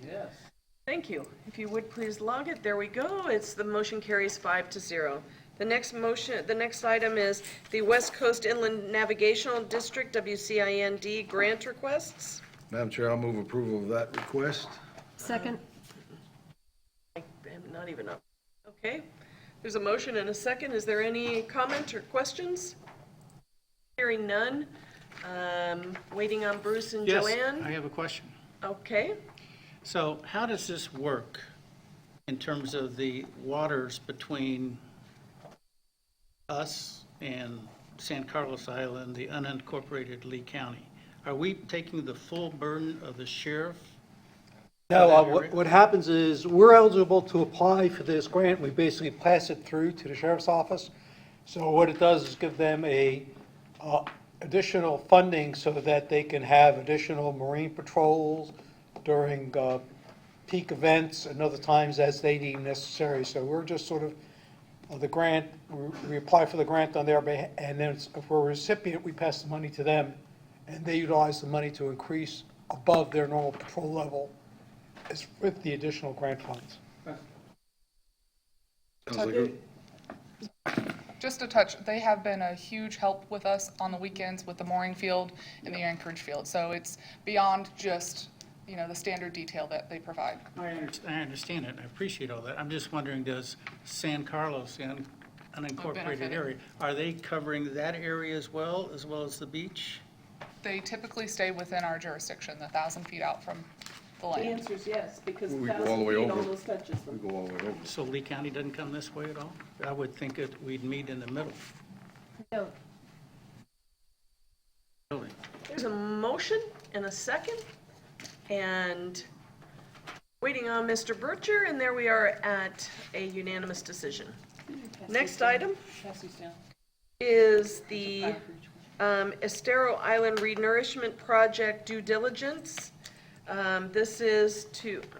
Yes. Thank you. If you would please log it. There we go. The motion carries 5-0. The next item is the West Coast Inland Navigational District, WCIND, grant requests. Madam Chair, I'll move approval of that request. Second? I am not even up. Okay. There's a motion and a second. Is there any comment or questions? Hearing none. Waiting on Bruce and Yes, Joanne. I have a question. Okay. So how does this work in terms of the waters between us and San Carlos Island, the unincorporated Lee County? Are we taking the full burden of the sheriff? No, that area? what happens is, we're eligible to apply for this grant. We basically pass it through to the sheriff's office. So what it does is give them additional funding so that they can have additional marine patrols during peak events and other times as they deem necessary. So we're just sort of, the grant, we apply for the grant on their behalf, and then if we're a recipient, we pass the money to them, and they utilize the money to increase above their normal patrol level with the additional grant funds. Sounds like a- Just a touch, they have been a huge help with us on the weekends with the mooring field and the anchorage field. So it's beyond just, the standard detail that they provide. I understand it, I appreciate all that. I'm just wondering, does San Carlos, the unincorporated benefited. area, are they covering that area as well as the beach? They typically stay within our jurisdiction, 1,000 feet out from the The land. answer is yes, because We go all the way 1,000 feet over. almost touches We them. go all the way over. So Lee County doesn't come this way at all? I would think we'd meet in the middle. No. Really? There's a motion and a second, and waiting on Mr. Bircher, and there we are at a unanimous decision. Next item is the Estero Island Renourishment Project due diligence. This is to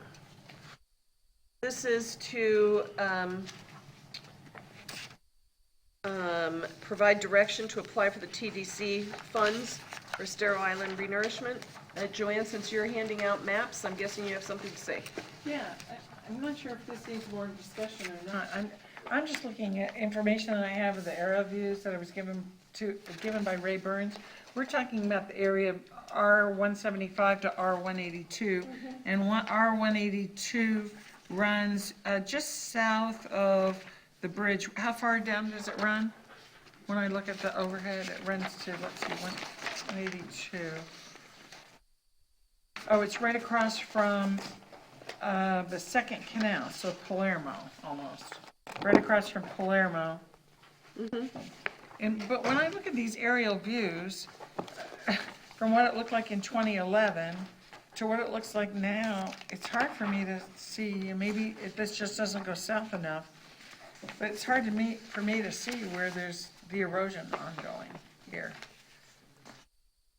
provide direction to apply for the TDC funds for Estero Island Renourishment. Joanne, since you're handing out maps, I'm guessing you have something to say. Yeah, I'm not sure if this needs more discussion or not. I'm just looking at information that I have of the aerial views that I was given by Ray Burns. We're talking about the area of R175 to R182, and R182 runs just south of the bridge. How far down does it run? When I look at the overhead, it runs to, let's see, 182. Oh, it's right across from the second canal, so Palermo, almost. Right across from Palermo. But when I look at these aerial views, from what it looked like in 2011 to what it looks like now, it's hard for me to see, and maybe this just doesn't go south enough, but it's hard for me to see where there's the erosion ongoing here.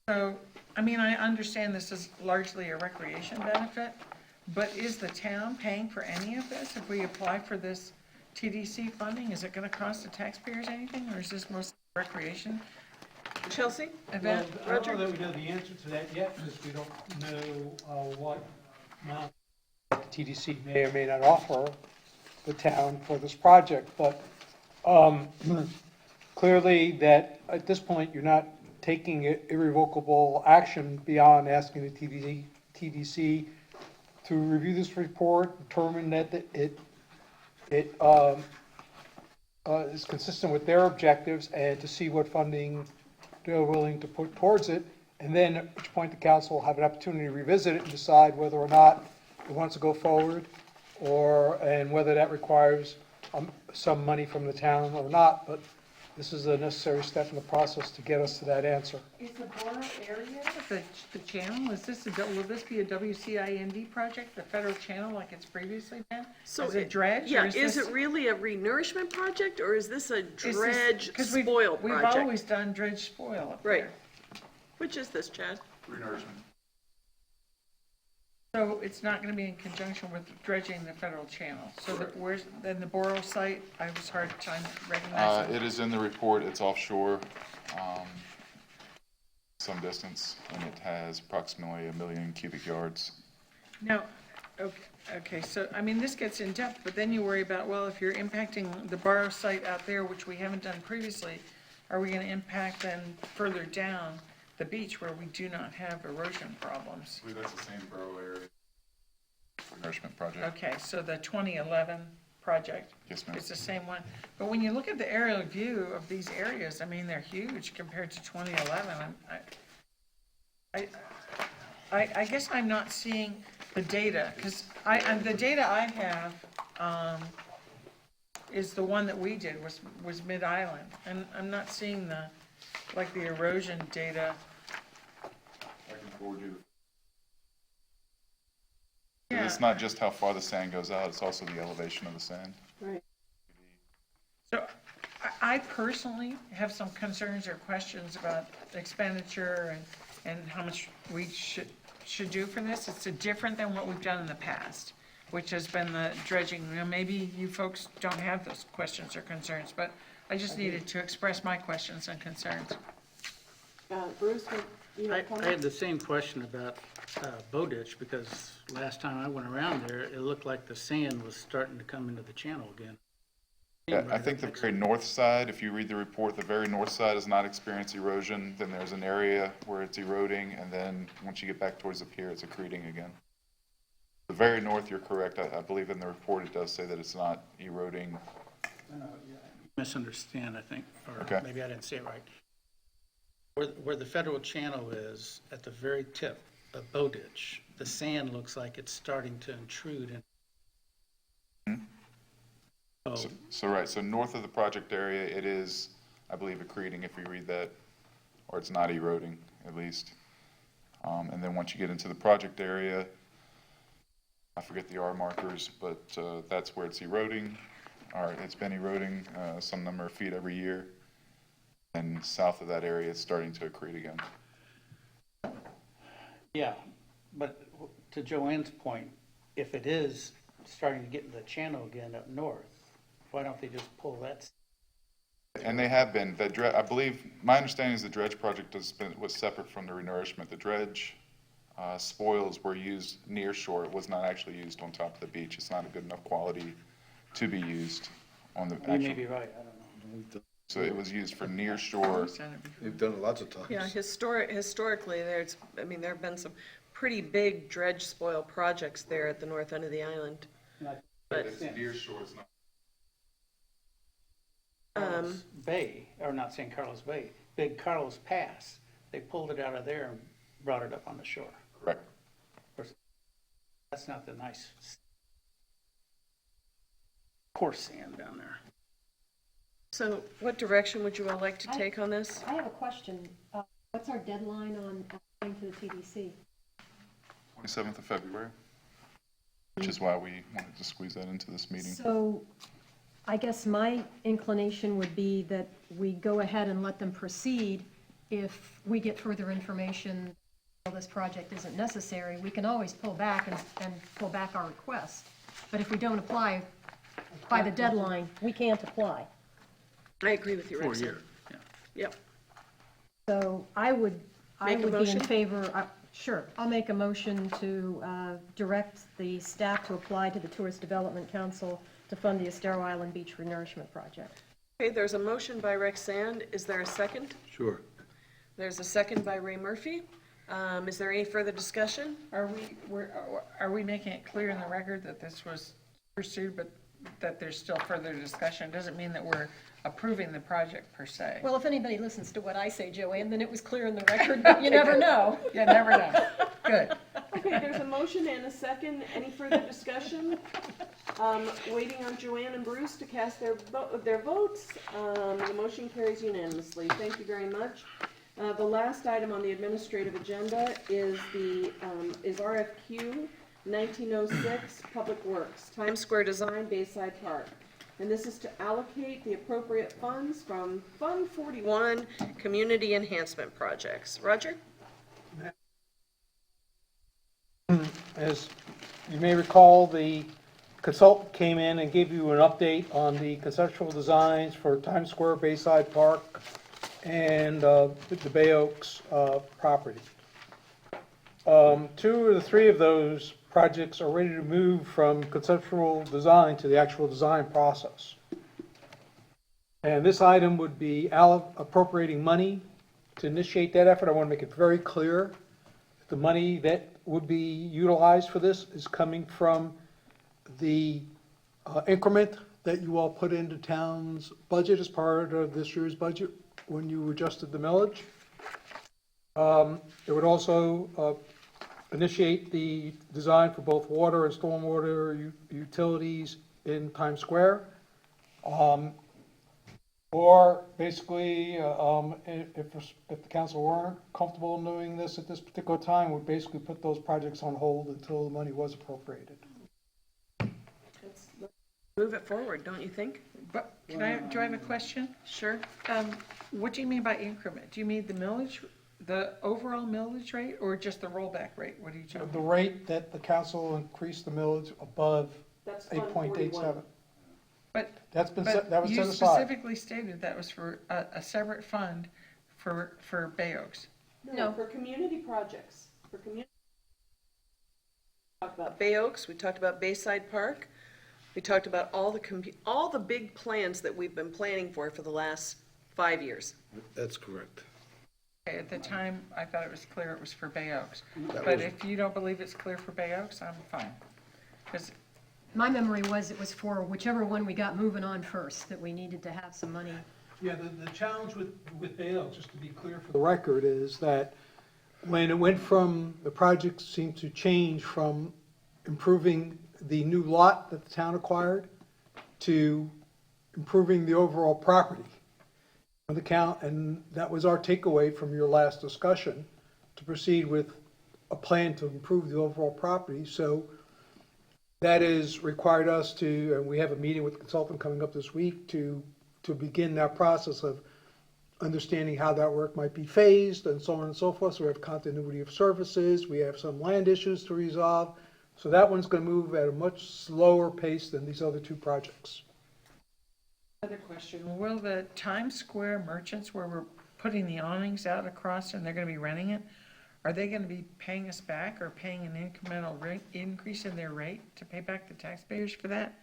So, I mean, I understand this is largely a recreation benefit, but is the town paying for any of this? If we apply for this TDC funding, is it gonna cost the taxpayers anything, or is this mostly recreation Chelsea? event? I don't know that we know the answer to that yet, because we don't know what amount the TDC may or may not offer the town for this project, but clearly that at this point, you're not taking irrevocable action beyond asking the TDC to review this report, determine that it is consistent with their objectives, and to see what funding they're willing to put towards it, and then at which point the council will have an opportunity to revisit it and decide whether or not it wants to go forward, and whether that requires some money from the town or not, but this is a necessary step in the process to get us to that answer. Is the Borough area, the channel, will this be a WCIND project, the federal channel like it's previously been? So Is it dredge? Yeah, or is this- it really a renourishment project, or is this a is this- dredge 'cause spoil We've project? always done dredge spoil up Right. there. Which is this, Chad? Renourishment. So it's not gonna be in conjunction with dredging the federal channel? So where's, then the Borough site, I was hard time recognizing. It is in the report, it's offshore, some distance, and it has approximately 1 million cubic yards. Now, Okay, so, I mean, this gets in depth, but then you worry about, well, if you're impacting the Barrow site out there, which we haven't done previously, are we gonna impact then further down the beach where we do not have erosion problems? I believe that's the same borough area. Nourishment project. Okay, so the 2011 project Yes, ma'am. is the same one. But when you look at the aerial view of these areas, I mean, they're huge compared to 2011. I guess I'm not seeing the data, because the data I have is the one that we did, was Mid-Island. And I'm not seeing the erosion data. I can forward you. Yeah. It's not just how far the sand goes out, it's also the elevation of the sand. Right. So I personally have some concerns or questions about expenditure and how much we should do for this. It's different than what we've done in the past, which has been the dredging. You know, maybe you folks don't have those questions or concerns, but I just needed to express my questions and concerns. Bruce, you have a I comment? had the same question about Bowditch, because last time I went around there, it looked like the sand was starting to come into the channel again. Yeah, I think the very north side, if you read the report, the very north side does not experience erosion. Then there's an area where it's eroding, and then once you get back towards the pier, it's accreting again. The very north, you're correct. I believe in the report it does say that it's not eroding. Misunderstand, I think, or Okay. maybe I didn't say it right. Where the federal channel is, at the very tip of Bowditch, the sand looks like it's starting to intrude in. So north of the project area, it is, I believe, accreting if you read that, or it's not eroding, at least. And then once you get into the project area, I forget the R markers, but that's where it's eroding, or it's been eroding some number of feet every year. And south of that area, it's starting to accrete again. Yeah, but to Joanne's point, if it is starting to get in the channel again up north, why don't they just pull that? And they have been. I believe, my understanding is the dredge project was separate from the renourishment. The dredge spoils were used near shore. It was not actually used on top of the beach. It's not a good enough quality to be used on the You may actual. be right, I don't know. So it was used for near shore. We've done it lots of times. Yeah, historically, there have been some pretty big dredge spoil projects there at the north end of the island. But It's near shore, it's not. Carlos Bay, or not San Carlos Bay, Big Carlos Pass, they pulled it out of there and brought it up on the shore. Correct. That's not the nice coarse sand down there. So what direction would you all like to take on this? I have a question. What's our deadline on applying to the TDC? 27th of February, which is why we wanted to squeeze that into this meeting. So I guess my inclination would be that we go ahead and let them proceed. If we get further information, this project isn't necessary, we can always pull back and pull back our request. But if we don't apply by the deadline, we can't apply. I agree with you, For a Roxanne. year, yeah. Yep. So I would Make a be in motion? favor, sure, I'll make a motion to direct the staff to apply to the Tourist Development Council to fund the Estero Island Beach Renourishment Project. Okay, there's a motion by Roxanne. Is there a second? Sure. There's a second by Ray Murphy. Is there any further discussion? Are we making it clear in the record that this was pursued, but that there's still further discussion? It doesn't mean that we're approving the project per se. Well, if anybody listens to what I say, Joanne, then it was clear in the record, but you never know. You never know. Good. Okay, there's a motion and a second. Any further discussion? Waiting on Joanne and Bruce to cast their votes. The motion carries unanimously. Thank you very much. The last item on the administrative agenda is RFQ 1906 Public Works, Times Square Design, Bayside Park. And this is to allocate the appropriate funds from Fund 41 Community Enhancement Projects. Roger? As you may recall, the consultant came in and gave you an update on the conceptual designs for Times Square, Bayside Park, and the Bay Oaks property. 2 of the 3 of those projects are ready to move from conceptual design to the actual design process. And this item would be appropriating money to initiate that effort. I want to make it very clear. The money that would be utilized for this is coming from the increment that you all put into town's budget as part of this year's budget when you adjusted the millage. It would also initiate the design for both water and stormwater utilities in Times Square. Or basically, if the council weren't comfortable doing this at this particular time, we'd basically put those projects on hold until the money was appropriated. Let's move it forward, don't you think? But do I have a question? Sure. What do you mean by increment? Do you mean the millage, the overall millage rate, or just the rollback rate? What are you talking The about? rate that the council increased the millage above That's Fund 8.87. 41. But That was set aside. you specifically stated that was for a separate fund for Bay Oaks. No, for community projects, for community. We talked about Bay Oaks, we talked about Bayside Park, we talked about all the big plans that we've been planning for the last 5 years. That's correct. Okay, at the time, I thought it was clear it was for Bay Oaks. That But was- if you don't believe it's clear for Bay Oaks, I'm fine. Because My memory was it was for whichever one we got moving on first, that we needed to have some money. Yeah, the challenge with Bay Oaks, just to be clear for the record, is that when it went from, the project seemed to change from improving the new lot that the town acquired to improving the overall property of the count, and that was our takeaway from your last discussion, to proceed with a plan to improve the overall property. So that has required us to, and we have a meeting with the consultant coming up this week to begin that process of understanding how that work might be phased and so on and so forth. So we have continuity of services, we have some land issues to resolve. So that one's going to move at a much slower pace than these other two projects. Another question, will the Times Square merchants where we're putting the awnings out across and they're gonna be renting it, are they gonna be paying us back or paying an incremental rate, increase in their rate to pay back the taxpayers for that?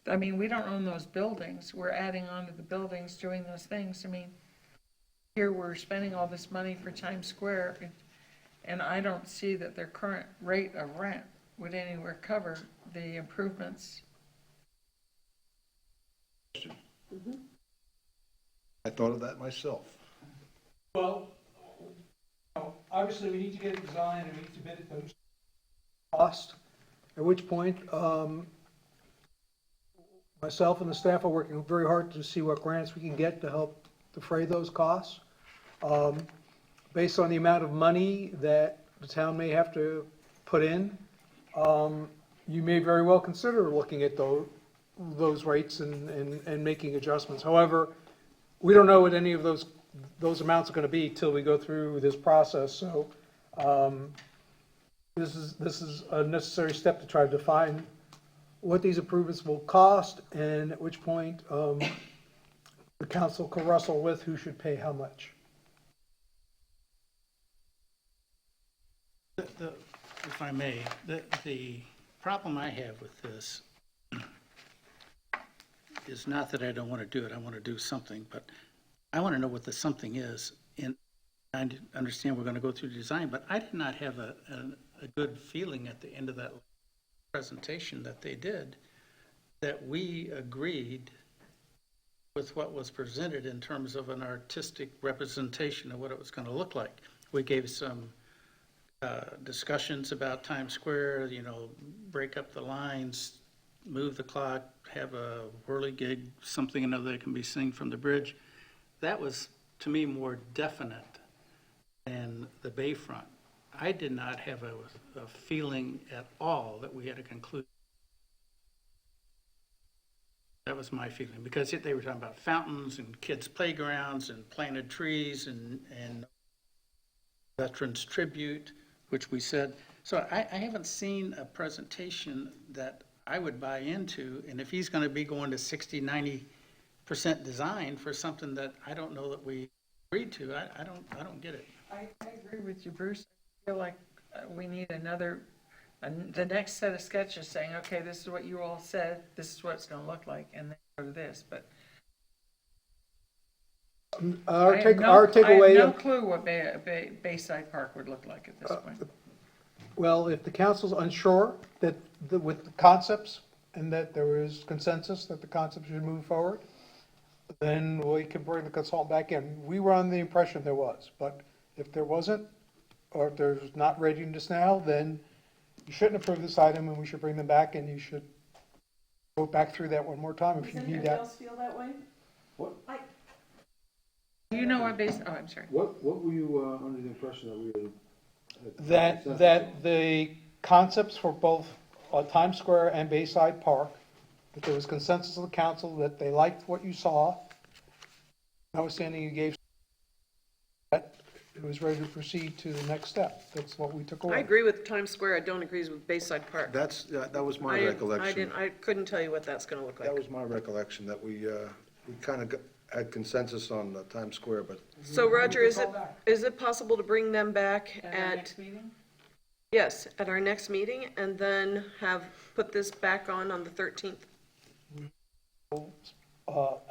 I mean, we don't own those buildings, we're adding on to the buildings, doing those things, I mean, here we're spending all this money for Times Square, and I don't see that their current rate of rent would anywhere cover the improvements. I thought of that myself. Well, obviously, we need to get it designed and we need to bid it those cost, at which point, myself and the staff are working very hard to see what grants we can get to help defray those costs. Based on the amount of money that the town may have to put in, you may very well consider looking at those rates and making adjustments. However, we don't know what any of those amounts are going to be till we go through this process. So this is a necessary step to try to define what these improvements will cost, and at which point the council can wrestle with who should pay how much. If I may, the problem I have with this is not that I don't want to do it, I want to do something, but I want to know what the something is. And I understand we're going to go through design, but I did not have a good feeling at the end of that presentation that they did, that we agreed with what was presented in terms of an artistic representation of what it was going to look like. We gave some discussions about Times Square, break up the lines, move the clock, have a whirligig, something another that can be seen from the bridge. That was, to me, more definite than the Bayfront. I did not have a feeling at all that we had a conclusion. That was my feeling, because they were talking about fountains and kids' playgrounds and planted trees and veterans tribute, which we said. So I haven't seen a presentation that I would buy into, and if he's going to be going to 60, 90% design for something that I don't know that we agreed to, I don't get it. I agree with you, Bruce. I feel like we need another the next set of sketches saying, okay, this is what you all said, this is what it's gonna look like, and then go to this, but Our I have takeaway. no clue what Bayside Park would look like at this point. Well, if the council's unsure that, with the concepts, and that there is consensus that the concept should move forward, then we can bring the consultant back in. We were on the impression there was, but if there wasn't, or if there's not readiness now, then you shouldn't approve this item, and we should bring them back, and you should go back through that one more time if Does you need anybody that. else feel that way? Do you know what I'm sorry. What were you under the impression that we were? That the concepts for both Times Square and Bayside Park, that there was consensus of the council, that they liked what you saw, notwithstanding you gave, that it was ready to proceed to the next step. That's what we took away. I agree with Times Square, I don't agree with Bayside Park. That was my I recollection. couldn't tell you what that's gonna look like. That was my recollection, that we kind of had consensus on Times Square, but So Roger, is it possible to bring them back At our at, next meeting? yes, at our next meeting, and then put this back on the 13th?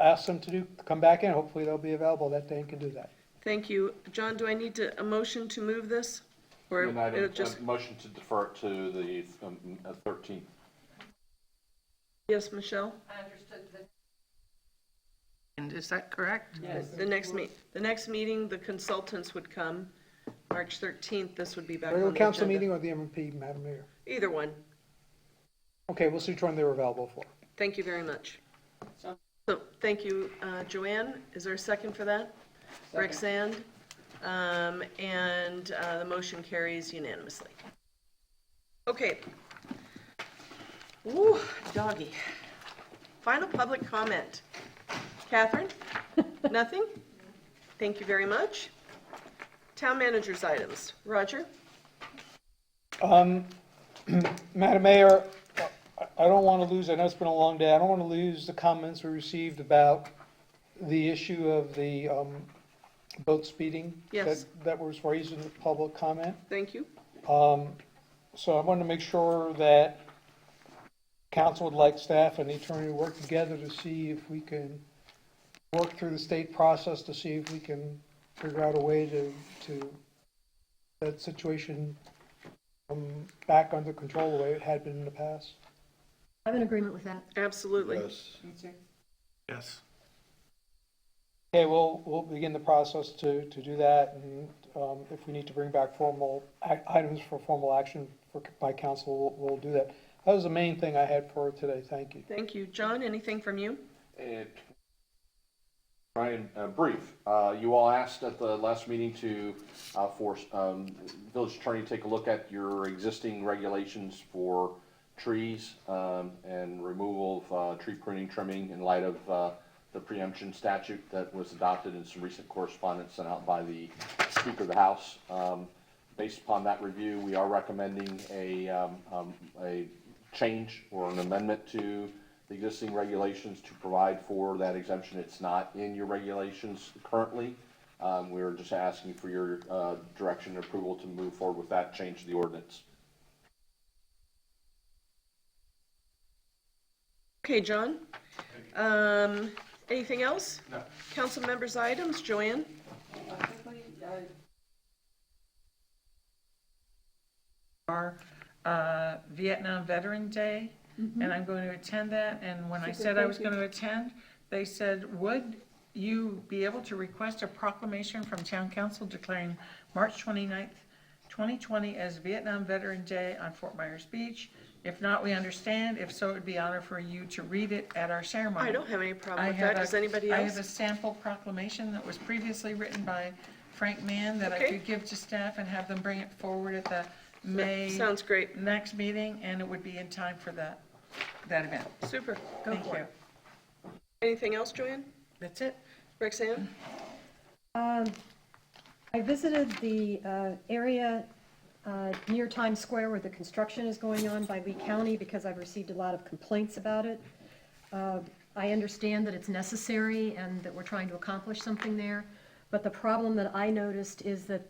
Ask them to come back in, hopefully they'll be available that day and can do that. Thank you. John, do I need a motion to move this? Or And it'll I'd just, motion to defer it to the 13th. yes, Michelle? I understood that. And is that correct? Yes. The next meeting, the consultants would come, March 13th, this would be back on the Regular agenda. council meeting or the MMP, Madam Mayor? Either one. Okay, we'll see which one they were available for. Thank you very much. So, thank you, Joanne. Is there a second for that? Roxanne? And the motion carries unanimously. Okay. Woo, doggy. Final public comment. Catherine? Nothing? Thank you very much. Town manager's items. Roger? Madam Mayor, I don't want to lose, I know it's been a long day, I don't want to lose the comments we received about the issue of the boat speeding. Yes. That was raised in the public comment. Thank you. So I wanted to make sure that council would like staff and the attorney to work together to see if we can work through the state process to see if we can figure out a way to that situation back under control the way it had been in the past. I'm in agreement with that. Absolutely. yes. Yes. Okay, we'll begin the process to do that, and if we need to bring back formal items for formal action by council, we'll do that. That was the main thing I had for today. Thank you. Thank you. John, anything from you? Brian, brief. You all asked at the last meeting to, for village attorney to take a look at your existing regulations for trees and removal of tree pruning, trimming in light of the preemption statute that was adopted in some recent correspondence sent out by the Speaker of the House. Based upon that review, we are recommending a change or an amendment to the existing regulations to provide for that exemption. It's not in your regulations currently. We're just asking for your direction and approval to move forward with that change to the ordinance. Okay, John. Anything else? No. Council members' items. Joanne? Our Vietnam Veteran Day, and I'm going to attend that, and when I said I was going to attend, they said, would you be able to request a proclamation from town council declaring March 29th, 2020 as Vietnam Veteran Day on Fort Myers Beach? If not, we understand. If so, it would be an honor for you to read it at our ceremony. I don't have any problem with I have that. Does anybody I have a else? sample proclamation that was previously written by Frank Mann that I Okay. could give to staff and have them bring it forward at the May Sounds great. next meeting, and it would be in time for that event. Super. Go Thank for you. it. Anything else, Joanne? That's it. Roxanne? I visited the area near Times Square where the construction is going on by Lee County because I've received a lot of complaints about it. I understand that it's necessary and that we're trying to accomplish something there, but the problem that I noticed is that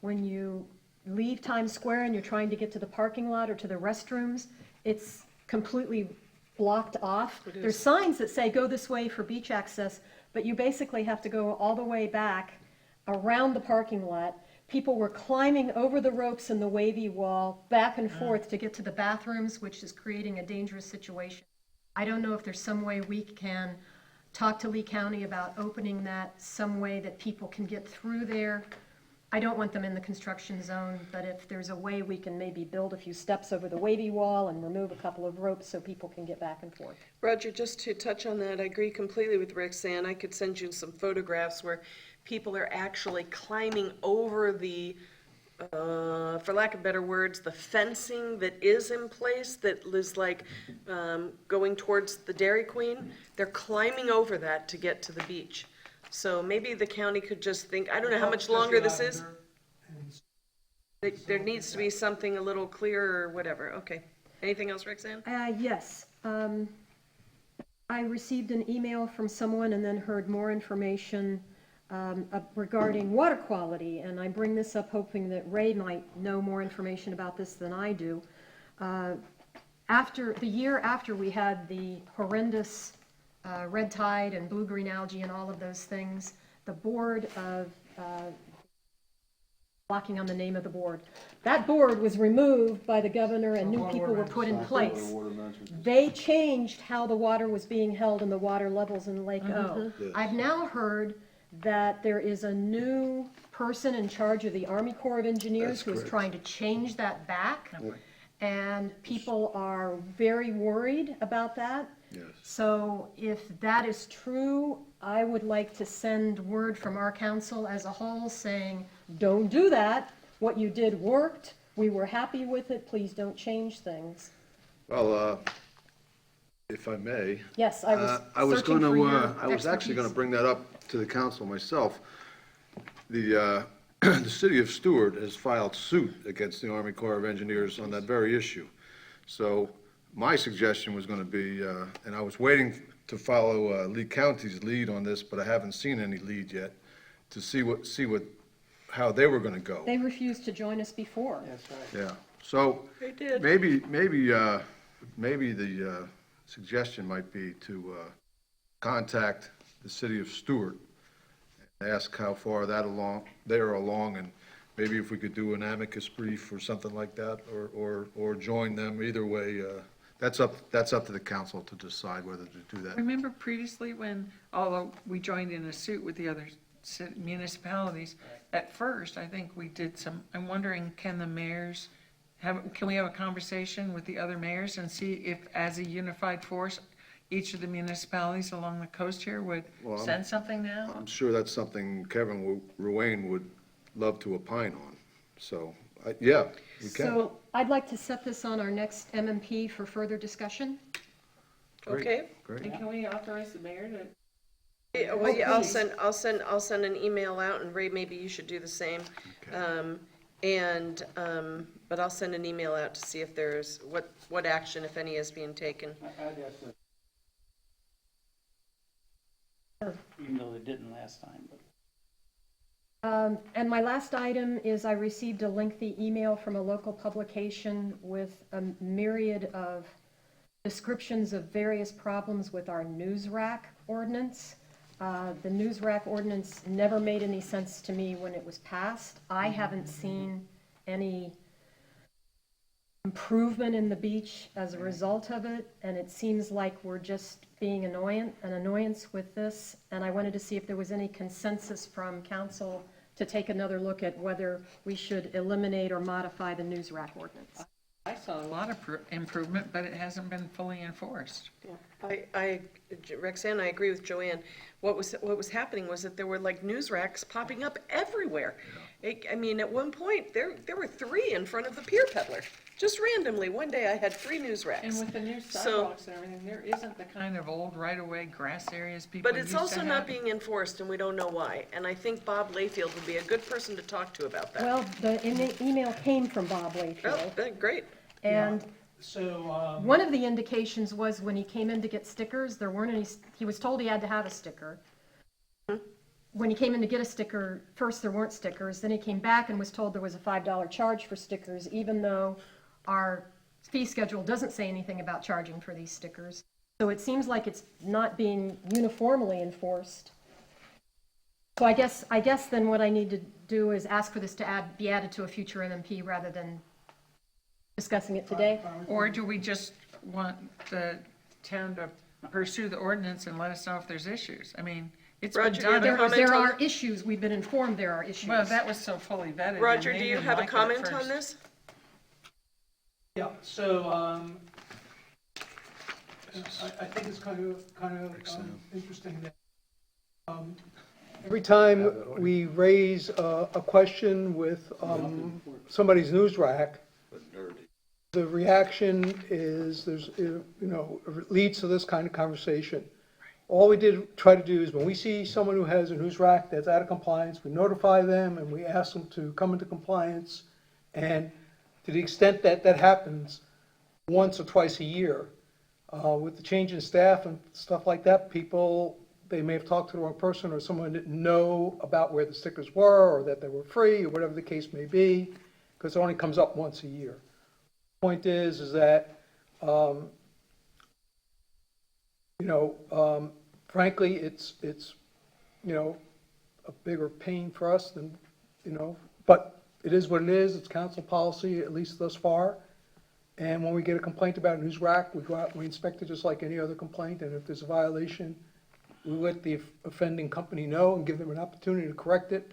when you leave Times Square and you're trying to get to the parking lot or to the restrooms, it's completely blocked off. There's signs that say, go this way for beach access, but you basically have to go all the way back around the parking lot. People were climbing over the ropes in the wavy wall, back and forth to get to the bathrooms, which is creating a dangerous situation. I don't know if there's some way we can talk to Lee County about opening that some way that people can get through there. I don't want them in the construction zone, but if there's a way we can maybe build a few steps over the wavy wall and remove a couple of ropes so people can get back and forth. Roger, just to touch on that, I agree completely with Roxanne. I could send you some photographs where people are actually climbing over the, for lack of better words, the fencing that is in place that is like going towards the Dairy Queen. They're climbing over that to get to the beach. So maybe the county could just think, I don't know how much longer this is. There needs to be something a little clearer or whatever. Okay. Anything else, Roxanne? Yes. I received an email from someone and then heard more information regarding water quality, and I bring this up hoping that Ray might know more information about this than I do. The year after we had the horrendous red tide and blue-green algae and all of those things, the board of, blocking on the name of the board, that board was removed by the governor and new people were put in place. They changed how the water was being held and the water levels in Lake O. Yes. I've now heard that there is a new person in charge of the Army Corps of Engineers That's who is correct. trying to change that back. And people are very worried about that. Yes. So if that is true, I would like to send word from our council as a whole saying, don't do that. What you did worked. We were happy with it. Please don't change things. Well, if I may. Yes, I was I was searching going for to, your I was actually going to expertise. bring that up to the council myself. The, the city of Stewart has filed suit against the Army Corps of Engineers on that very issue. So my suggestion was going to be, and I was waiting to follow Lee County's lead on this, but I haven't seen any lead yet, to see how they were going to go. They refused to join us before. That's right. Yeah, so They did. maybe the suggestion might be to contact the city of Stewart and ask how far they're along, and maybe if we could do an amicus brief or something like that, or join them. Either way, that's up to the council to decide whether to do that. Remember previously when, although we joined in a suit with the other municipalities, at first, I think we did I'm wondering, can we have a conversation with the other mayors and see if, as a unified force, each of the municipalities along the coast here would send something down? I'm sure that's something Kevin Ruane would love to opine on. So, yeah, we can. So I'd like to set this on our next MMP for further discussion. Great, Okay. Great. And can we authorize the mayor to? Yeah, well, yeah, please. I'll send an email out, and Ray, maybe you should do the same. But I'll send an email out to see if there's, what action, if any, is being taken. I'd ask that. Even though they didn't last time, but. And my last item is I received a lengthy email from a local publication with a myriad of descriptions of various problems with our news rack ordinance. The news rack ordinance never made any sense to me when it was passed. I haven't seen any improvement in the beach as a result of it, and it seems like we're just being an annoyance with this, and I wanted to see if there was any consensus from council to take another look at whether we should eliminate or modify the news rack ordinance. I saw a lot of improvement, but it hasn't been fully enforced. Roxanne, I agree with Joanne. What was happening was that there were like news racks popping up everywhere. I mean, at one point, there were 3 in front of the Pier Peddler. Just randomly, one day I had 3 news racks. And with the new sidewalks and everything, there isn't the kind of old right-of-way grass areas people But used it's to also have. not being enforced, and we don't know why. And I think Bob Layfield would be a good person to talk to about that. Well, the email came from Bob Layfield, Oh, great. and So, one of the indications was when he came in to get stickers, there weren't any, he was told he had to have a sticker. when he came in to get a sticker, first there weren't stickers, then he came back and was told there was a $5 charge for stickers, even though our fee schedule doesn't say anything about charging for these stickers. So it seems like it's not being uniformly enforced. So I guess then what I need to do is ask for this to be added to a future MMP rather than discussing it today. Or do we just want the town to pursue the ordinance and let us know if there's issues? I mean, it's been Roger, do you have done. a comment There on are issues, we've been informed there are issues. Well, that was so fully vetted. and Roger, they do you didn't have a like it at comment on first. this? Yeah, so, I think it's kind of interesting that, every time we raise a question with, somebody's news rack, the reaction is, it leads to this kind of conversation. All we try to do is when we see someone who has a news rack that's out of compliance, we notify them and we ask them to come into compliance. And to the extent that that happens once or twice a year, with the change in staff and stuff like that, people, they may have talked to the wrong person, or someone didn't know about where the stickers were, or that they were free, or whatever the case may be, because it only comes up once a year. Point is that, frankly, it's a bigger pain for us than, but it is what it is. It's council policy, at least thus far. And when we get a complaint about a news rack, we go out and we inspect it just like any other complaint. And if there's a violation, we let the offending company know and give them an opportunity to correct it.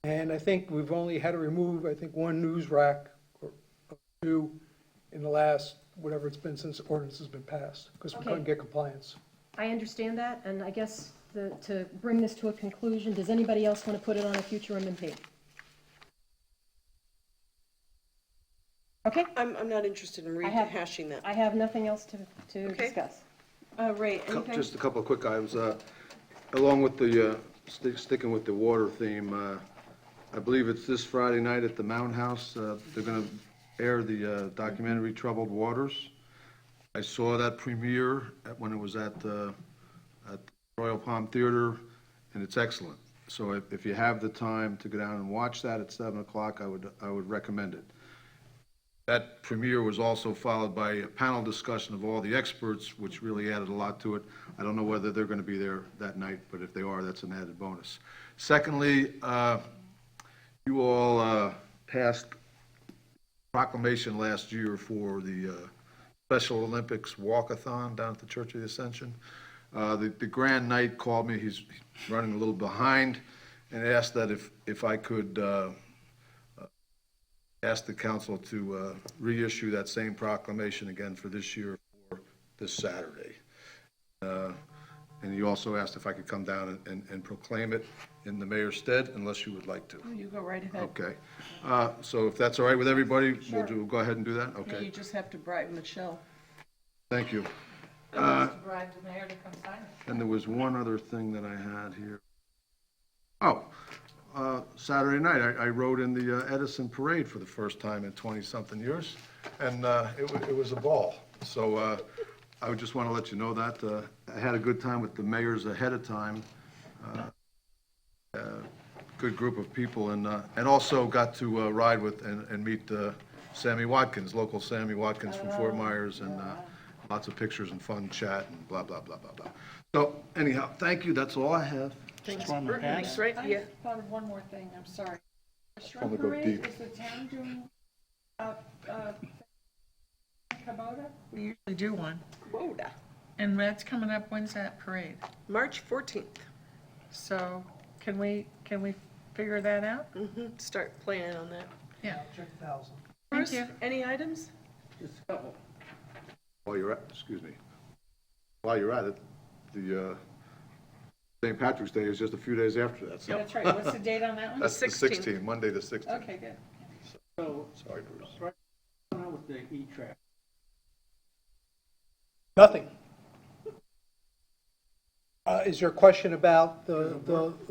And I think we've only had to remove, one news rack or two in the last, whatever it's been since the ordinance has been passed, because we Okay. couldn't get compliance. I understand that, and I guess to bring this to a conclusion, does anybody else want to put it on a future MMP? Okay, I'm not interested in I have- rehashing that. I have nothing else to Okay. discuss. Ray, anything? Just a couple of quick items. Along with the, sticking with the water theme, I believe it's this Friday night at the Mountain House. They're going to air the documentary Troubled Waters. I saw that premiere when it was at Royal Palm Theater, and it's excellent. So if you have the time to go down and watch that at 7 o'clock, I would recommend it. That premiere was also followed by a panel discussion of all the experts, which really added a lot to it. I don't know whether they're going to be there that night, but if they are, that's an added bonus. Secondly, you all passed proclamation last year for the Special Olympics Walkathon down at the Church of the Ascension. The Grand Knight called me, he's running a little behind, and asked that if I could ask the council to reissue that same proclamation again for this year, for this Saturday. And he also asked if I could come down and proclaim it in the mayor's stead, unless you would like to. Oh, you go right ahead. Okay. So if that's all right with everybody, Sure. we'll go ahead and do that? Yeah, Okay. you just have to bribe Michelle. Thank you. Bribe the mayor to come sign it. And there was one other thing that I had here. Oh, Saturday night, I rode in the Edison Parade for the first time in 20-something years, and it was a ball. So I would just want to let you know that. I had a good time with the mayors ahead of time. Good group of people, and also got to ride with and meet Sammy Watkins, local Sammy Watkins from Fort Myers, and lots of pictures and fun chat and blah, blah, blah, blah, blah. So anyhow, thank you, that's all I have. Thanks, one more Thanks, pass? right? Yeah. I thought of one more thing, I'm sorry. The Only shrimp go parade, deep. is the town doing, Kubota? We usually do one, Whoa-da. and that's coming up, when's that parade? March 14th. So, can we figure that out? Start planning on that. Yeah. Check 1,000. Bruce, you. any items? While you're at, excuse me, while you're at it, the St. Patrick's Day is just a few days after that, so. That's right, what's the date on that one? That's the 16th. 16th, Monday the 16th. Okay, good. So, Sorry, Bruce. what's going on with the E-Track? Nothing. Is your question about the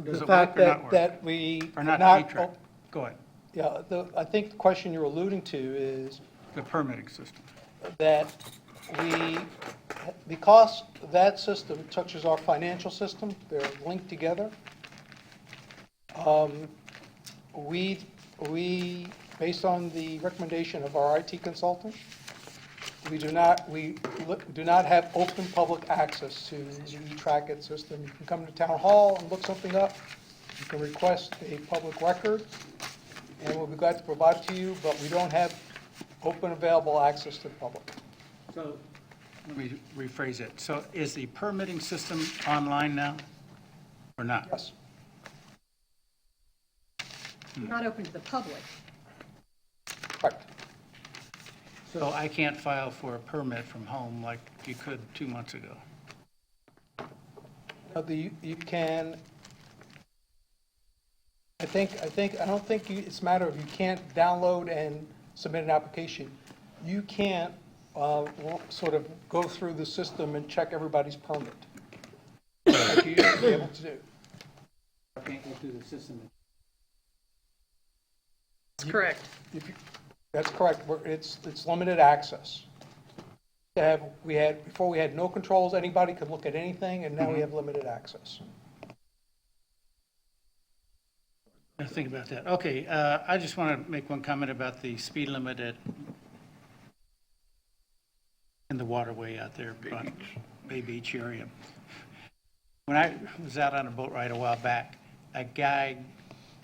Does it fact work or not work? that we Or did not E-Track? Go ahead. Yeah, I think the question you're alluding to is The permitting system. that because that system touches our financial system, they're linked together, We, based on the recommendation of our IT consultant, we do not have open public access to the e-Trackit system. You can come to Town Hall and look something up. You can request a public record, and we'll be glad to provide it to you, but we don't have open available access to the public. So, let me rephrase it. So is the permitting system online now, or not? Yes. Not open to the public. Correct. So I can't file for a permit from home like you could 2 months ago? You can, I don't think it's a matter of you can't download and submit an application. You can't sort of go through the system and check everybody's permit. Like you used to be able to do. I can't go through the system. That's correct. That's correct. It's limited access. Before we had no controls, anybody could look at anything, and now we have limited access. Now think about that. Okay, I just want to make one comment about the speed limit in the waterway out there, Bay Beach area. When I was out on a boat ride a while back, a guy,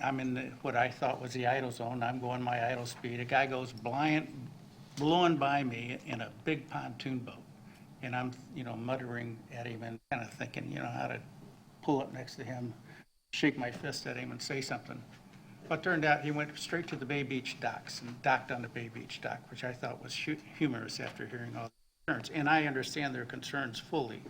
I'm in what I thought was the idle zone, I'm going my idle speed, a guy goes blowing by me in a big pontoon boat, and I'm, muttering at him and kind of thinking, how to pull up next to him, shake my fist at him and say something. But turned out he went straight to the Bay Beach docks and docked on the Bay Beach dock, which I thought was humorous after hearing all the concerns. And I understand their concerns fully,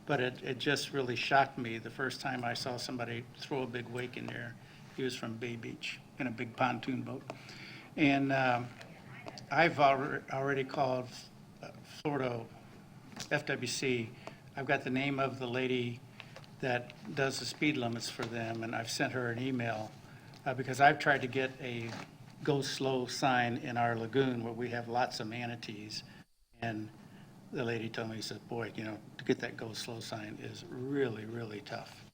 but it just really shocked me the first time I saw somebody throw a big wake in there. He was from Bay Beach in a big pontoon boat. And I've already called Florida FWC. I've got the name of the lady that does the speed limits for them, and I've sent her an email because I've tried to get a go slow sign in our lagoon where we have lots of manatees. And the lady told me, said, boy, to get that go slow sign is really, really tough.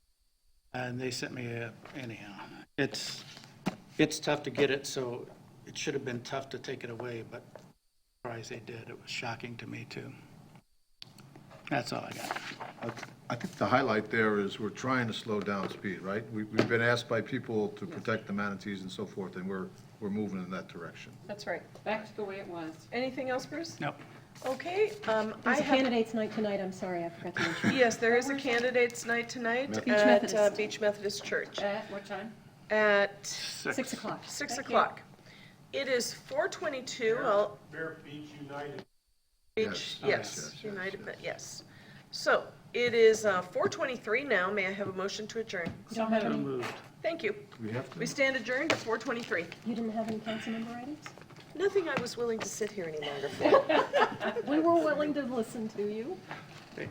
And they sent me anyhow. It's tough to get it, so it should have been tough to take it away, but I'm surprised they did. It was shocking to me, too. That's all I got. I think the highlight there is we're trying to slow down speed, right? We've been asked by people to protect the manatees and so forth, and we're moving in that direction. That's right. Back to the way it was. Anything else, Bruce? No. Okay, I There's a have, candidates night tonight, I'm sorry, I forgot to mention. yes, there is a candidates night tonight Beach at Methodist. Beach Methodist Church At what time? at 6 o'clock. 6 o'clock. It is 4:22. Well, Bear Beach United. Beach, Yes. yes, United, yes. So it is 4:23 now. May I have a motion to adjourn? You don't have So any, moved. Thank you. We have to? We stand adjourned at 4:23. you didn't have any council member items? Nothing I was willing to sit here any longer for. We were willing to listen to you. Okay.